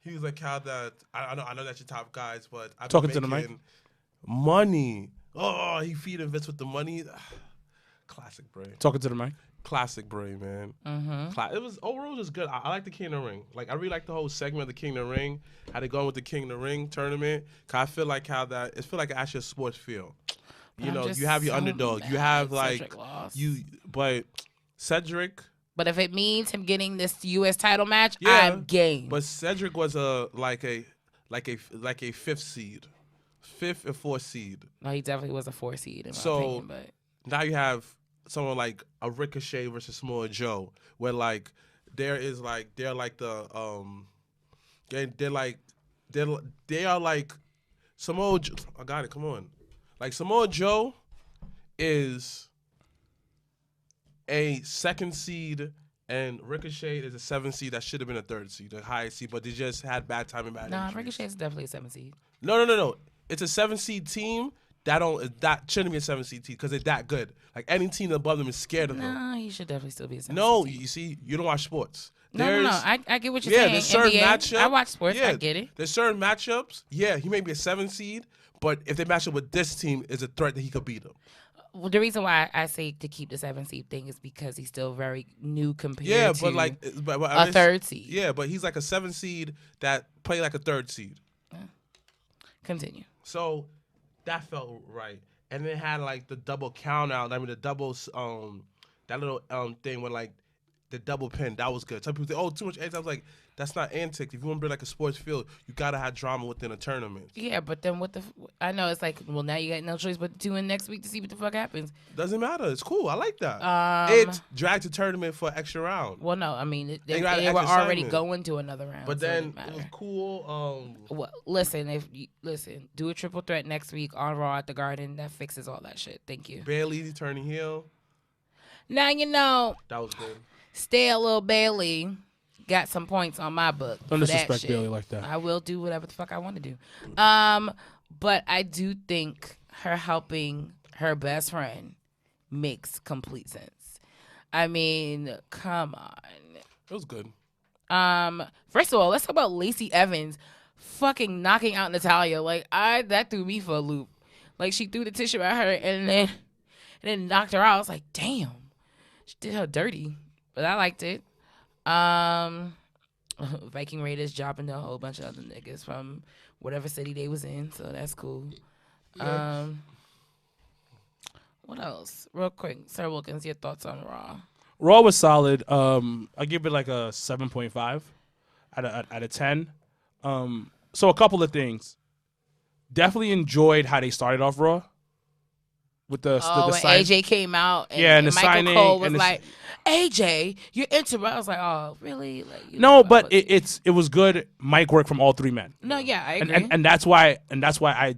He was like, "How that I know that's your top guys, but I'm Talking to the mic. money. Oh, he feeding Vince with the money. Classic Bray. Talking to the mic. Classic Bray, man. Mm-hmm. It was overall just good. I like the King of the Ring. Like I really like the whole segment of the King of the Ring. How they going with the King of the Ring tournament? Cause I feel like it feel like actually a sports field. You I'm know, just you have your so underdog. You mad have Cedric lost. but Cedric. But if it means him getting this U.S. title match, Yeah, I'm game. But Cedric was like a fifth seed, fifth and fourth seed. No, he definitely was a 4 seed in my So opinion. But now you have someone like a Ricochet versus Samoa Joe, where like they are like Samoa. I got it. Come on, like Samoa Joe is a second seed. And Ricochet is a 7th seed that should have been a 3rd seed, a highest seed, but they just had bad timing, bad injuries. Ricochet is definitely a 7 seed. No. It's a 7 seed team that shouldn't be a 7 seed team because they're that good. Like any team above them is scared of them. No, he should definitely still be a 7 No, seed. you see, you don't watch sports. No. I get what you're Yeah, saying. there's certain NBA, matchups. I watch sports. Yeah, I get it. There's certain matchups. Yeah, he may be a 7 seed, but if they match up with this team, is a threat that he could beat them. Well, the reason why I say to keep the 7 seed thing is because he's still very new compared Yeah, to but like but a 3rd seed. Yeah, but he's like a 7 seed that play like a 3rd seed. Continue. So that felt right. And then had like the double count out. I mean the double that little thing with like the double pin. That was good. Some people say, oh, too much antics. I was like, that's not antic. If you want to be like a sports field, you gotta have drama within a tournament. Yeah, but then I know it's like, well, now you got no choice but to tune in next week to see what the fuck happens. Doesn't matter. It's cool. I like that. It dragged the tournament for an extra round. Well, no, I mean they got were extra already assignment. going to another round. But so then didn't it was matter. cool. Well, listen, do a triple threat next week on Raw at the Garden. That fixes all that shit. Thank you. Bailey turning heel. Now you know, That was good. stay a little Bailey. Got some points on my book. Don't for that disrespect shit. Bailey like that. I will do whatever the fuck I want to do. But I do think her helping her best friend makes complete sense. I mean, come on. It was good. First of all, let's talk about Lacey Evans fucking knocking out Natalya. Like that threw me for a loop. Like she threw the tissue at her and then knocked her out. I was like, damn, she did her dirty, but I liked it. Viking Raiders dropping a whole bunch of other niggas from whatever city they was in, so that's cool. What else? Real quick, Sir Wilkins, your thoughts on Raw? Raw was solid. I give it like a 7.5 out of 10. So a couple of things. Definitely enjoyed how they started off Raw with the when sign. AJ came out, and, Yeah, and the Michael signing, Cole was and the- like, "AJ, you're into." I was like, "Oh, really?" Like, you No, know, but I was- it was good mic work from all three men. no, yeah, I And, agree. and that's why I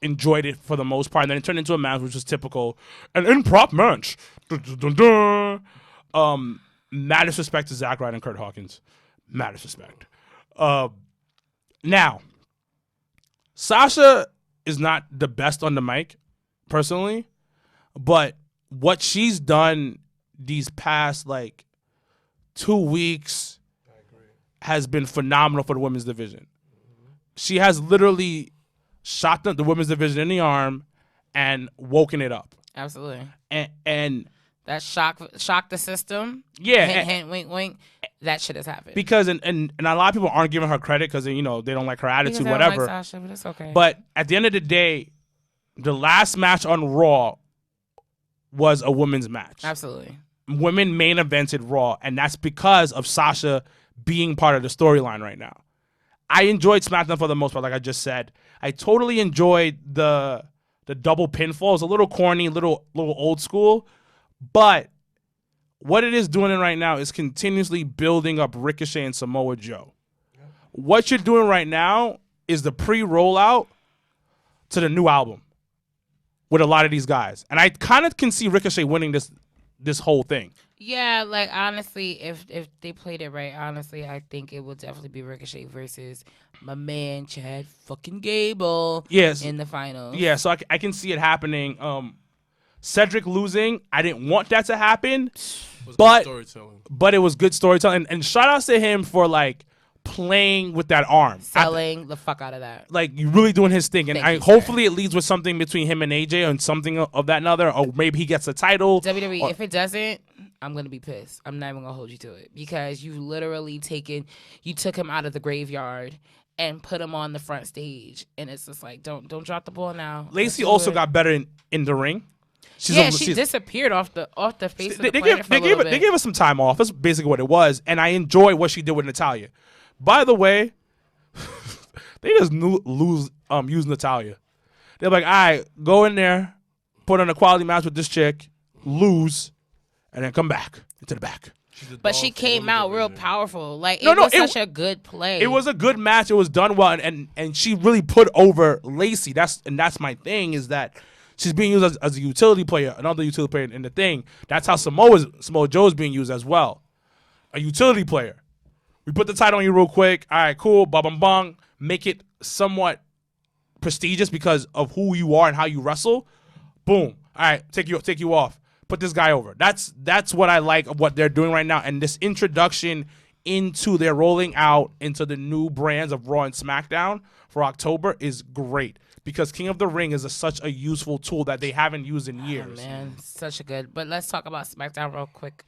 enjoyed it for the most part. And then it turned into a match, which was typical, an improp match. Dun, dun, dun, dun. Mad disrespect to Zack Ryder and Kurt Hawkins. Mad disrespect. Now, Sasha is not the best on the mic, personally, but what she's done these past like 2 weeks has been phenomenal for the women's division. She has literally shot the women's division in the arm and woken it up. Absolutely. And That shock the system. Yeah, Hint, and- hint, wink, wink. That shit has happened. because and a lot of people aren't giving her credit because they don't like her Because attitude, I don't whatever. like Sasha, but it's okay. But at the end of the day, the last match on Raw was a women's match. Absolutely. Women main evented Raw, and that's because of Sasha being part of the storyline right now. I enjoyed SmackDown for the most part, like I just said. I totally enjoyed the double pinfall. It was a little corny, little old school, but what it is doing right now is continuously building up Ricochet and Samoa Joe. What you're doing right now is the pre-rollout to the new album with a lot of these guys. And I kind of can see Ricochet winning this whole thing. Yeah, like honestly, if they played it right, honestly, I think it will definitely be Ricochet versus my man Chad fucking Gable. Yes. In the finals. Yeah, so I can see it happening. Cedric losing, I didn't want that to happen, Was but good storytelling. but it was good storytelling. And shout outs to him for like playing with that arm. Selling the fuck out of that. Like you really doing his thing, and Thank you, sir. hopefully it leads with something between him and AJ and something of that another, or maybe he gets a title. WWE, or- if it doesn't, I'm gonna be pissed. I'm not even gonna hold you to it because you literally took him out of the graveyard and put him on the front stage, and it's just like don't drop the ball now. Lacey Let's do also it. got better in the ring. She disappeared off the face of the They planet for a little bit. gave us some time off. That's basically what it was, and I enjoyed what she did with Natalya. By the way, they just use Natalya. They're like, all right, go in there, put on a quality match with this chick, lose, and then come back into the back. But she came out real powerful. Like No, it no, was it- such a good play. It was a good match. It was done well, and she really put over Lacey. That's my thing is that she's being used as a utility player, another utility player in the thing. That's how Samoa Joe is being used as well, a utility player. We put the title on you real quick. All right, cool. Ba bum bang. Make it somewhat prestigious because of who you are and how you wrestle. Boom. All right, take you off. Put this guy over. That's what I like of what they're doing right now. And this introduction into their rolling out into the new brands of Raw and SmackDown for October is great because King of the Ring is such a useful tool that they haven't used in years. Oh, man, such a good. But let's talk about SmackDown real quick.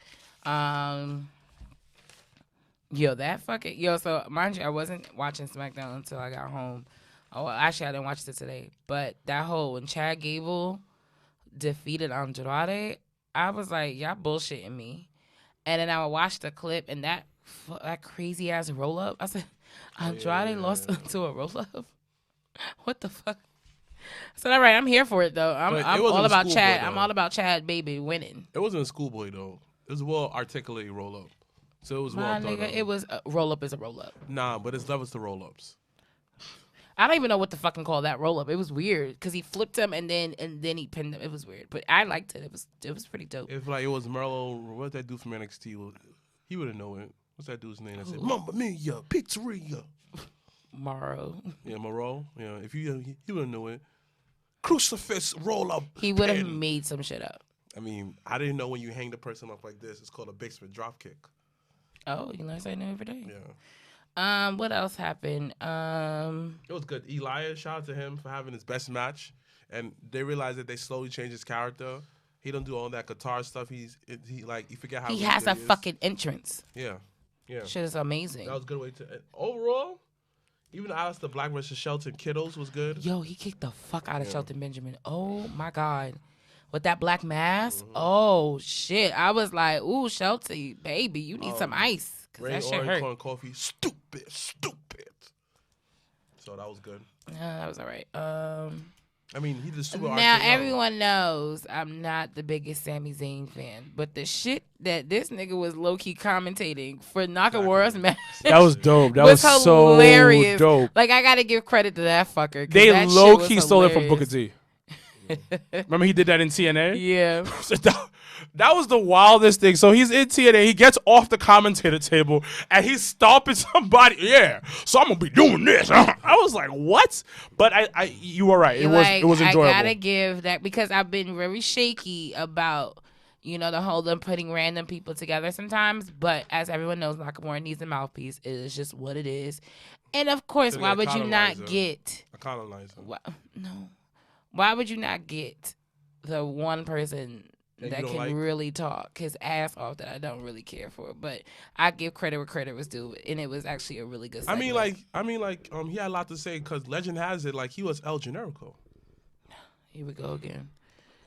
So mind you, I wasn't watching SmackDown until I got home. Oh, actually, I didn't watch it today. But that whole when Chad Gable defeated Andrade, I was like, y'all bullshitting me. And then I watched the clip and that crazy ass roll up. I said, Andrade lost to a roll up. What the fuck? I said, all right, I'm here for it though. I'm But it all wasn't about Schoolboy, Chad. though. I'm all about Chad baby winning. It wasn't a schoolboy though. It was a well articulated roll up. So it was My well thought nigga, out. it was a roll up is a roll up. Nah, but it's levels to roll ups. I don't even know what to fucking call that roll up. It was weird because he flipped him and then he pinned him. It was weird, but I liked it. It was pretty dope. If like it was Merlo, what's that dude from NXT? He would have known it. What's that dude's name? I said, Mamma Mia, Pizzeria. Morrow. Yeah, Moreau. Yeah, if he would have known it. Crucifix roll up. He would have pin. made some shit up. I mean, I didn't know when you hang the person up like this, it's called a basement drop kick. Oh, you learn something new every day. Yeah. What else happened? It was good. Elias, shout out to him for having his best match and they realize that they slowly change his character. He don't do all that guitar stuff. He forget how He rich has that a he is. fucking entrance. Yeah. Shit is amazing. That was a good way to. And overall, even Alistair Black versus Shelton Kittles was good. Yo, he kicked the fuck out of Shelton Benjamin. Oh my God. With that black mask. Mm-hmm. Oh shit. I was like, ooh, Shelton, baby, you need some ice. Cause Ray that shit Orange hurt. Corn Coffee, stupid. So that was good. Yeah, that was all right. I mean, he did super Now RKO. everyone knows I'm not the biggest Sami Zayn fan, but the shit that this nigga was low key commentating for Nakamura's match That was dope. That was was so hilarious. dope. Like I gotta give credit to that fucker. 'Cause They that shit low was key stole it from hilarious. Booker T. Remember he did that in TNA? Yeah. So that was the wildest thing. So he's in TNA. He gets off the commentator table and he's stomping somebody. Yeah. So I'm gonna be doing this. I was like, what? But you were right. It was enjoyable. I gotta give that because I've been very shaky about the whole them putting random people together sometimes. But as everyone knows, Nakamura needs a mouthpiece. It is just what it is. And of course, So why they would you not economize get? Economize him. No. Why would you not get the one person That that you don't can like? really talk his ass off that I don't really care for? But I give credit where credit was due, and it was actually a really good I segment. mean, he had a lot to say because legend has it, like he was El Generico. Here we go again.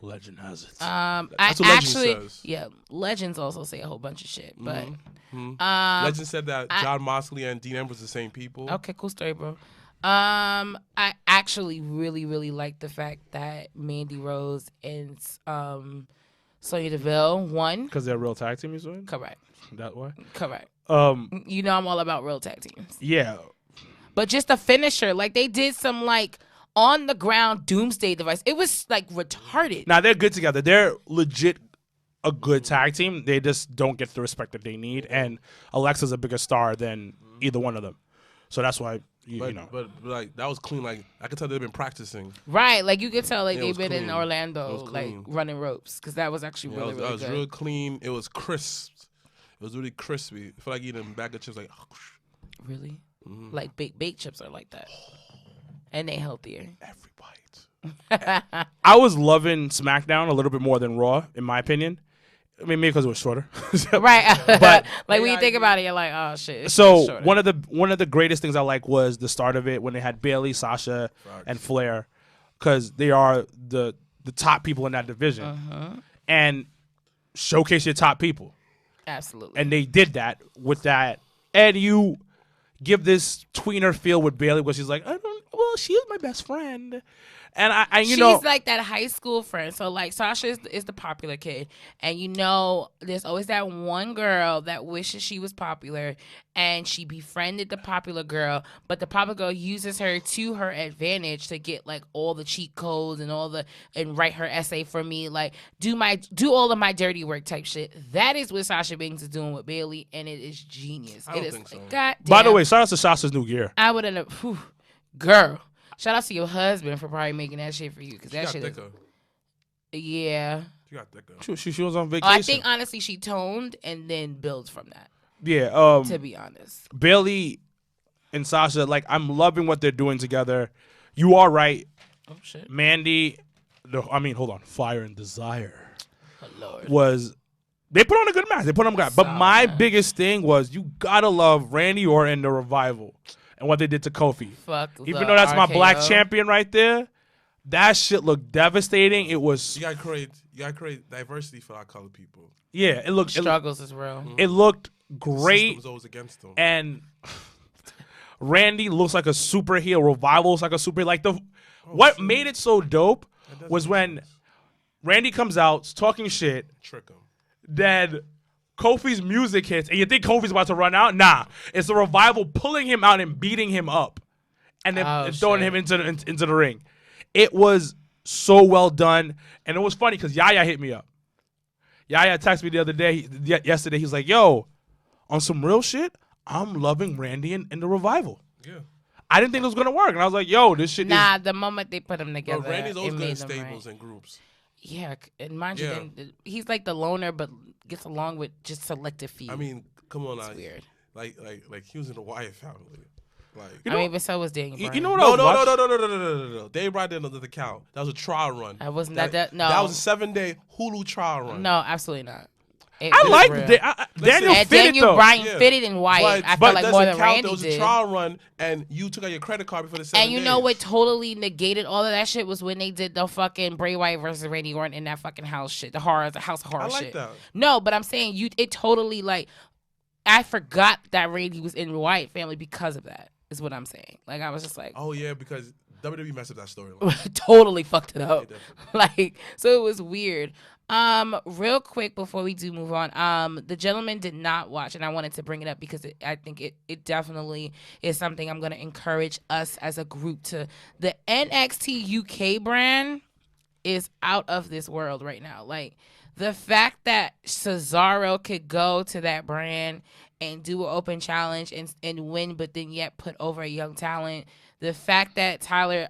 Legend has it. That's what Legend says. Yeah, legends also say a whole bunch of shit, but Legend said that John Moxley and Dean Ambrose are the same people. okay, cool story, bro. I actually really, really like the fact that Mandy Rose and Sonya Deville won. Because they're real tag team, you said? Correct. That way? Correct. Um, I'm all about real tag teams. yeah. But just a finisher, like they did some like on the ground doomsday device. It was like retarded. Now they're good together. They're legit a good tag team. They just don't get the respect that they need. And Alexa's a bigger star than either one of them. So that's why But like that was clean. Like I could tell they've been practicing. Right, like you could tell like Yeah, it they've was been in clean. It Orlando was like clean. running ropes because that was actually really, that really was good. real clean. It was crisp. It was really crispy. I feel like eating a bag of chips. Like Really? Like baked chips are like that. And they healthier. every bite. I was loving SmackDown a little bit more than Raw, in my opinion. I mean, maybe because it was shorter. Right. But- like when you think about it, you're like, oh shit. it's So shorter. one of the greatest things I like was the start of it when they had Bayley, Sasha, and Flair, because they are the top people in that division, and showcase your top people, Absolutely. and they did that with that, and you give this tweener feel with Bayley, where she's like, well, she is my best friend, and I She's like that high school friend. So like Sasha is the popular kid, and there's always that one girl that wishes she was popular, and she befriended the popular girl, but the popular girl uses her to her advantage to get like all the cheat codes and write her essay for me, like do all of my dirty work type shit. That is what Sasha Banks is doing with Bayley, and it is genius. I don't it is think so. God damn. By the way, shout out to Sasha's new gear. I would end up, girl. Shout out to your husband for probably making that shit for you, because She that got shit thicker. yeah. She got thicker. She was on Oh, vacation. I think honestly she toned and then builds from that. Yeah. To be honest, Bayley and Sasha, like, I'm loving what they're doing together. You are right. oh shit, Mandy, hold on. Fire and Desire oh lord, was, they put on a good match. They put on a good match. But Solid my match. biggest thing was you gotta love Randy Orton, the Revival, and what they did to Kofi. fuck. Even the though that's my RKO. black champion right there, that shit looked devastating. It was, You gotta create diversity for our colored people. yeah, it looked, Struggles is real. it looked The great. system was always against them. And Randy looks like a super heel. Revival looks like a super. Like what made it so dope was when Randy comes out talking shit. Trick them. Then Kofi's music hits, and you think Kofi's about to run out. Nah, it's the Revival pulling him out and beating him up, and then Oh, throwing shit. him into the ring. It was so well done, and it was funny because Yaya hit me up. Yaya texted me the other day, yesterday. He's like, "Yo, on some real shit, I'm loving Randy and the Revival." Yeah. I didn't think it was gonna work, and I was like, "Yo, this shit Nah, the moment they put them But together, Randy's always it good in made them stables right. and groups. Yeah, and mind Yeah. you, then he's like the loner, but gets along with just selective few. I mean, come on it's now. weird. Like he was in the Wyatt family. Like, You I know, mean, but so was Daniel Bryan. you know what no, I no, was no, watching? no, no, no, no, no, no, no. Dave Bryan didn't know the count. That was a trial run. I wasn't that no. That was a 7-day Hulu trial run. No, absolutely not. It I was like real. Daniel And fitted Daniel though. Bryan Yeah. fitted in Wyatt. I felt like it more doesn't than count. Randy There was did. a trial run, and you took out your credit card before the 7 And you days. know what totally negated all of that shit was when they did the fucking Bray Wyatt versus Randy Orton in that fucking house shit. The House of Horror I like shit. that. No, but I'm saying it totally like I forgot that Randy was in Wyatt family because of that. Is what I'm saying. Like I was just like Oh yeah, because WWE messed up that storyline. totally fucked it up. They definitely Like so it was weird. Real quick before we do move on, the gentleman did not watch, and I wanted to bring it up because I think it definitely is something I'm going to encourage us as a group to. The NXT UK brand is out of this world right now. Like the fact that Cesaro could go to that brand and do an open challenge and win, but then yet put over a young talent. The fact that Tyler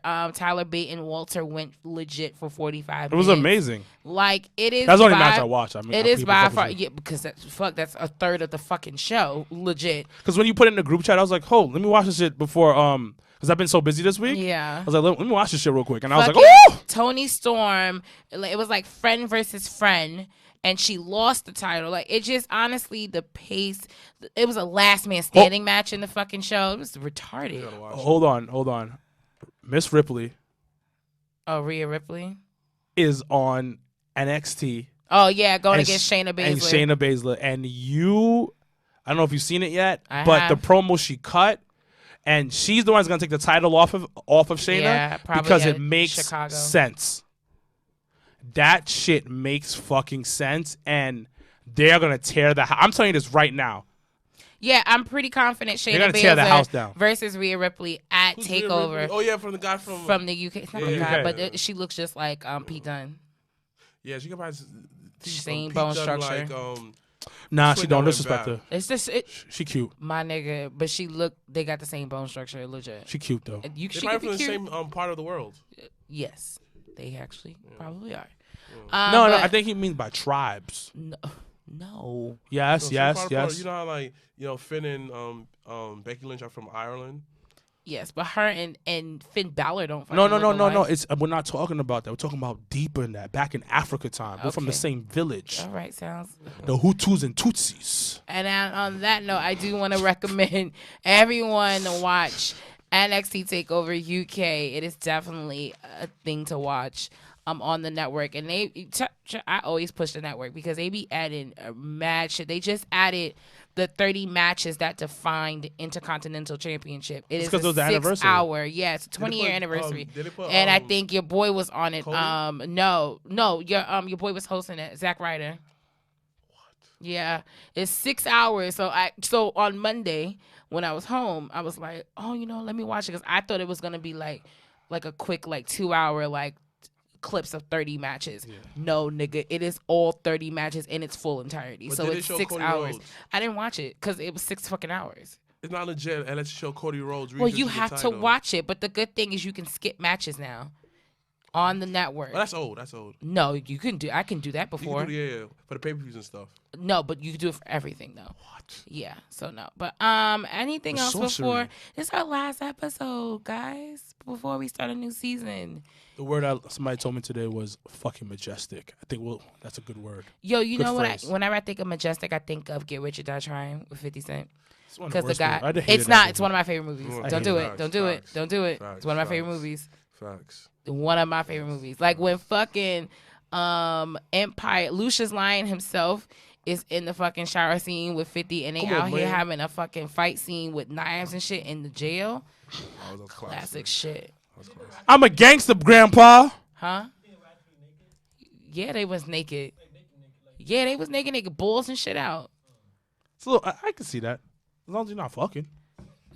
Bate and Walter went legit for 45 minutes. It was amazing. Like it is. That's the only by- match I watched. I mean, it is by far, yeah, because that's a third of the fucking show, legit. Because when you put it in the group chat, I was like, "Oh, let me watch this shit before." Because I've been so busy this week. Yeah. I was like, let me watch this shit real quick, and I was like, Fucking "Oh!" Tony Storm. It was like friend versus friend, and she lost the title. Like it just honestly, the pace. It was a last man standing match in the fucking show. It was retarded. Hold on. Miss Ripley Oh, Rhea Ripley. is on NXT. Oh yeah, going and against sh- Shayna Baszler. And Shayna Baszler. And I don't know if you've seen it yet, I but have. the promo she cut, and she's the one that's gonna take the title off of Shayna Yeah, probably because at it makes Chicago. sense. That shit makes fucking sense, and they're gonna tear the house. I'm telling you this right now. Yeah, I'm pretty confident Shayna gonna tear the Baszler house down. versus Rhea Ripley at Who's Rhea Takeover Ripley? Oh yeah, from the guy from the UK. It's not the Yeah. guy, but she looks just like Pete Dunne. Yeah, she can probably Same Pete bone Dunne, structure. Like, Nah, Swing she don't that went disrespect bad. her. It's just She cute. my nigga, but they got the same bone structure, legit. She cute though. She they're could probably be from the cute. same part of the world. Yes, they actually probably are. No, but I think he means by tribes. no. Yes, So yes, same part of the world. yes. You know how like Finn and Becky Lynch are from Ireland. Yes, but her and Finn Balor don't. No, fucking no, look no, no, no. alike. We're not talking about that. We're talking about deeper in that. Back in Africa time. We're from the Okay. same village. All right, sounds. The Hutus and Tutsis. And on that note, I do want to recommend everyone to watch NXT Takeover UK. It is definitely a thing to watch on the network. And I always push the network because they be adding mad shit. They just added the 30 matches that defined the Intercontinental Championship. It is because a it was the anniversary. 6-hour. Yeah, it's a 20-year put, anniversary. did they put, And I think your boy was on it. Cody? No, your boy was hosting it, Zack Ryder. Yeah, it's 6 hours. So on Monday when I was home, I was like, oh, let me watch it because I thought it was gonna be like a quick 2 hour clips of 30 matches. Yeah. No, nigga, it is all 30 matches in its full entirety. But so did it's it show 6 Cody hours. Rhodes? I didn't watch it because it was 6 fucking hours. It's not legit, and let's show Cody Rhodes. Well, you researching the have to title. watch it, but the good thing is you can skip matches now on the network. Well, that's old. That's old. No, you can do. I can do that You before. can do, yeah, for the pay-per-views and stuff. No, but you can do it for everything though. What? Yeah, so no. But anything The else sorcery. before this is our last episode, guys, before we start a new season. The word somebody told me today was fucking majestic. I think that's a good word. Yo, you Good know phrase. whenever I think of Majestic, I think of Get Rich or Die Trying with 50 Cent. It's one of Because the worst movies. guy, I hated it's that not. movie. It's one of my favorite movies. I Don't hate do it. it. Don't do it. Facts. Don't do it. Facts. It's one of my favorite Facts. movies. Facts. One of my favorite movies. Like when fucking Empire, Lucius Lyon himself is in the fucking shower scene with 50 and they Come on, out here man. having a fucking fight scene with knives and shit in the jail. That was a Classic shit. I'm a gangster, Grandpa. Huh? Yeah, they was naked. Yeah, they was naked, balls and shit out. So I can see that. As long as you're not fucking.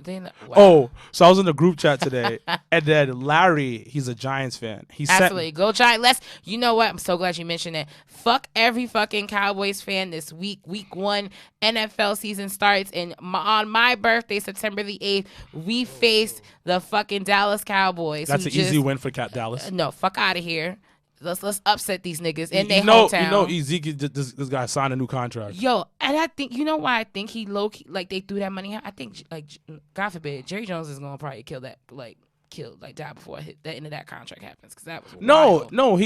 Then wow. Oh, so I was in the group chat today, and then Larry, he's a Giants fan. He Absolutely. sent Go Giants. You know what? I'm so glad you mentioned it. Fuck every fucking Cowboys fan this week. Week 1 NFL season starts. And on my birthday, September the 8th, we face the fucking Dallas Cowboys. that's who an easy just- win for Dallas. No, fuck out of here. Let's upset these niggas in their you know, hometown. you know, Ezekiel, this guy signed a new contract. Yo, And I think, you know why I think he low key, like they threw that money out? I think, like, God forbid, Jerry Jones is gonna probably die before the end of that contract happens, because that was wild. No,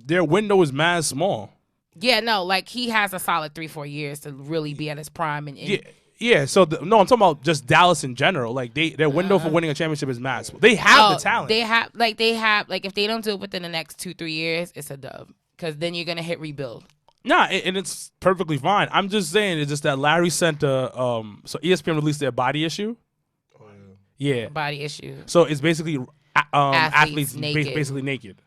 their window is mad small. Yeah, no, like he has a solid 3-4 years to really be at his prime. And Yeah. So I'm talking about just Dallas in general. Like their window for winning a championship is mad small. They have the talent. They have if they don't do it within the next 2-3 years, it's a dub, because then you're gonna hit rebuild. Nah, and it's perfectly fine. I'm just saying it's just that Larry sent so ESPN released their body issue. Oh Yeah. Body issue. So it's basically athletes naked. basically naked.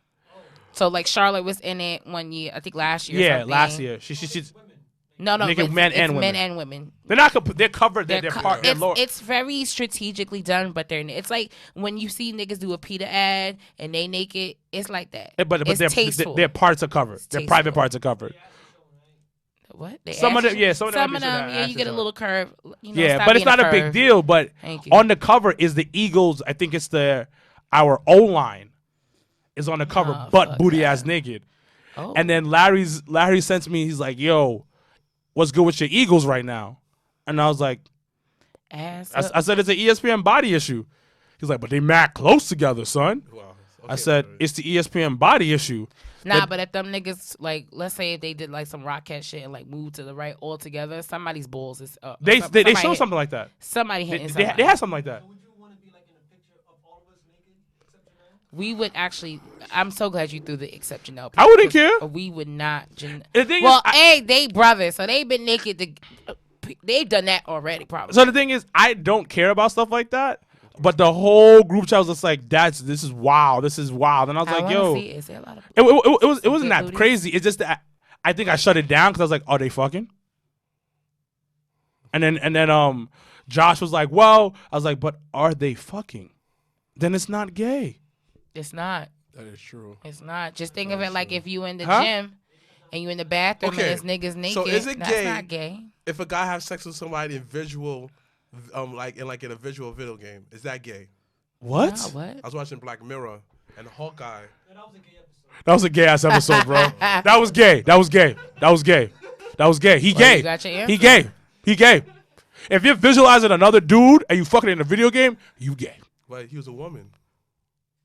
So like Charlotte was in it one year, I think last year. Yeah, something. last year. She's No, naked but men it's and women. men and women. They're not. They're covered. They're part. They're lower. It's very strategically done, but it's like when you see niggas do a PETA ad and they naked. It's like that. But it's tasteful. their parts are covered. Their private parts are covered. What? Some of them, yeah. Some of them, yeah. You get a little curve. Yeah, but it's not a big deal. But on the cover is the Eagles. I think it's our O line is on the cover, butt booty ass naked. Oh. And then Larry sends me. He's like, "Yo, what's good with your Eagles right now?" And I was like, I said it's an ESPN body issue. He's like, "But they mad close together, son." Wow. I said, "It's the ESPN body issue." Nah, but if them niggas, like, let's say if they did like some Rockette shit and like moved to the right altogether, somebody's balls is up. They show something like that. Somebody hitting They somebody. had something like that. Would you want to be like in a picture of all of us naked except Janelle? We would actually. I'm so glad you threw the except Janelle. I wouldn't care. We would not. The thing is, they brothers, so they've been naked. They've done that already, probably. So the thing is, I don't care about stuff like that. But the whole group chat was just like, this is wild. This is wild. And I was like, yo. See, is there a lot of it wasn't that booty? crazy. It's just that I think I shut it down because I was like, are they fucking? And then Josh was like, well, I was like, but are they fucking? Then it's not gay. It's not. That is true. It's not. Just think of it like if you in the Huh? gym and you in the bathroom Okay. and there's niggas naked. So is it that's gay? not gay. If a guy has sex with somebody in visual, like in a visual video game, is that gay? What? Nah, what? I was watching Black Mirror and Hawkeye. Yeah, that was a gay episode. That was a gay ass episode, bro. That was gay. That was gay. That was gay. That was gay. He Well, gay. you got your He answer. gay. He gay. If you're visualizing another dude and you fucking in a video game, you gay. But he was a woman.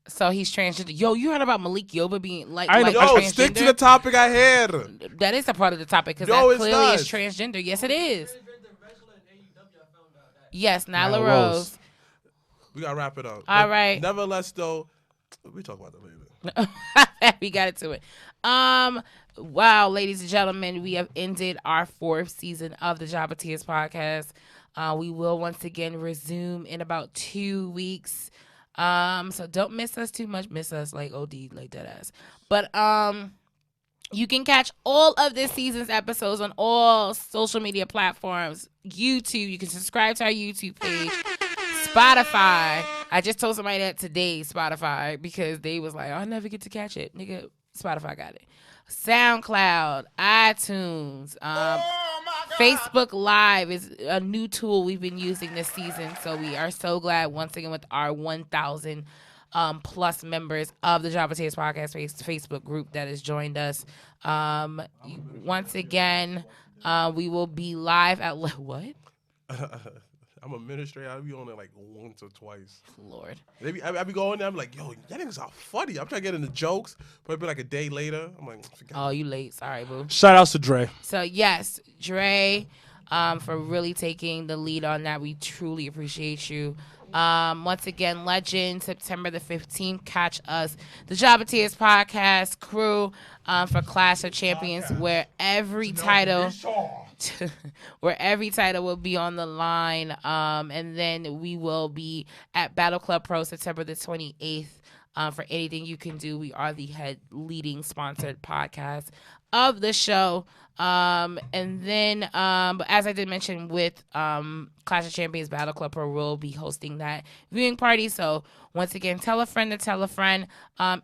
So he's transgender. Yo, you heard about Malik Yoba being like I know. a Yo, transgender? stick to the topic I had. That is a part of the topic because No, that it's clearly not. is transgender. Yes, it is. The wrestler in AEW, I found out that. Yes, Nyla Nyla Rose. Rose. We gotta wrap it up. All right. Nevertheless, though, we talk about that later. We got into it. Wow, ladies and gentlemen, we have ended our 4th season of the Jabba Tears podcast. We will once again resume in about 2 weeks. So don't miss us too much. Miss us like OD, like that ass. But you can catch all of this season's episodes on all social media platforms. YouTube, you can subscribe to our YouTube page. Spotify. I just told somebody that today, Spotify, because they was like, I never get to catch it. Nigga, Spotify got it. SoundCloud, iTunes, Facebook Live is a new tool we've been using this season. So we are so glad once again with our 1,000 plus members of the Jabba Tears Podcast Facebook group that has joined us. Once again, we will be live at what? I'm a administrator. I'll be on there like once or twice. Lord. I be going there. I'm like, yo, that niggas are funny. I'm trying to get into jokes, but it'll be like a day later. I'm like, Oh, you late. Sorry, boo. Shout outs to Dre. So, yes, Dre, for really taking the lead on that. We truly appreciate you. Once again, Legend, September the 15th. Catch us, the Jabba Tears Podcast crew, for Clash of Champions, where every title... where every title will be on the line. And then we will be at Battle Club Pro September the 28th. For Anything You Can Do, we are the leading sponsored podcast of the show. And then, as I did mention with Clash of Champions Battle Club Pro, will be hosting that viewing party. So once again, tell a friend to tell a friend.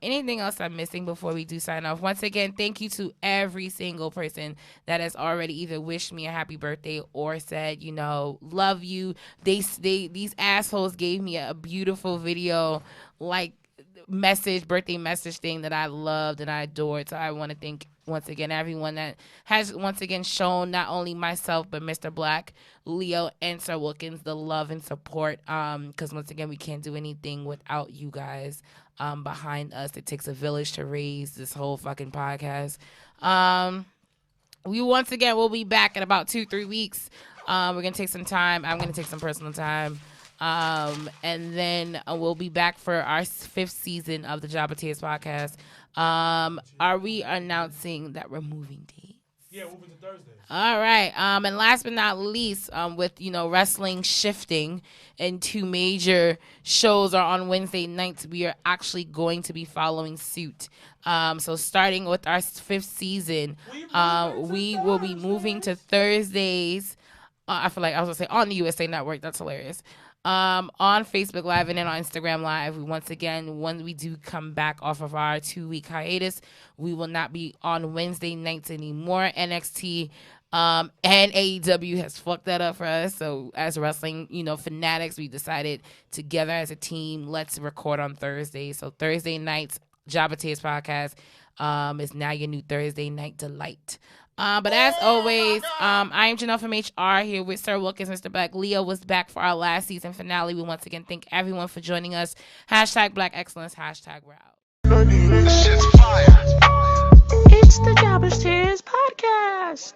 Anything else I'm missing before we do sign off? Once again, thank you to every single person that has already either wished me a happy birthday or said, love you. These assholes gave me a beautiful video, birthday message thing that I loved and I adored. So I want to thank once again everyone that has once again shown not only myself but Mrblacc, Leo, and Sir Wilkins the love and support. Because once again we can't do anything without you guys behind us. It takes a village to raise this whole fucking podcast. We once again will be back in about 2-3 weeks. We're gonna take some time. I'm gonna take some personal time. And then we'll be back for our 5th season of the Jabba Tears podcast. Are we announcing that we're moving dates? Yeah, moving to Thursday. All right. And last but not least, with wrestling shifting and 2 major shows are on Wednesday nights, we are actually going to be following suit. So starting with our 5th season, we will be moving to Thursdays. I feel like I was gonna say on the USA Network. That's hilarious. On Facebook Live and then on Instagram Live. Once again, when we do come back off of our 2-week hiatus, we will not be on Wednesday nights anymore. NXT and AEW has fucked that up for us. So as wrestling, fanatics, we decided together as a team, let's record on Thursday. So Thursday nights, Jabba Tears podcast is now your new Thursday night delight. But as always, I am Janelle from HR here with Sir Wilkins, Mrblacc. Leo was back for our last season finale. We once again thank everyone for joining us. # Black Excellence. # we're out. Shit's fire. It's the Jabba Tears podcast.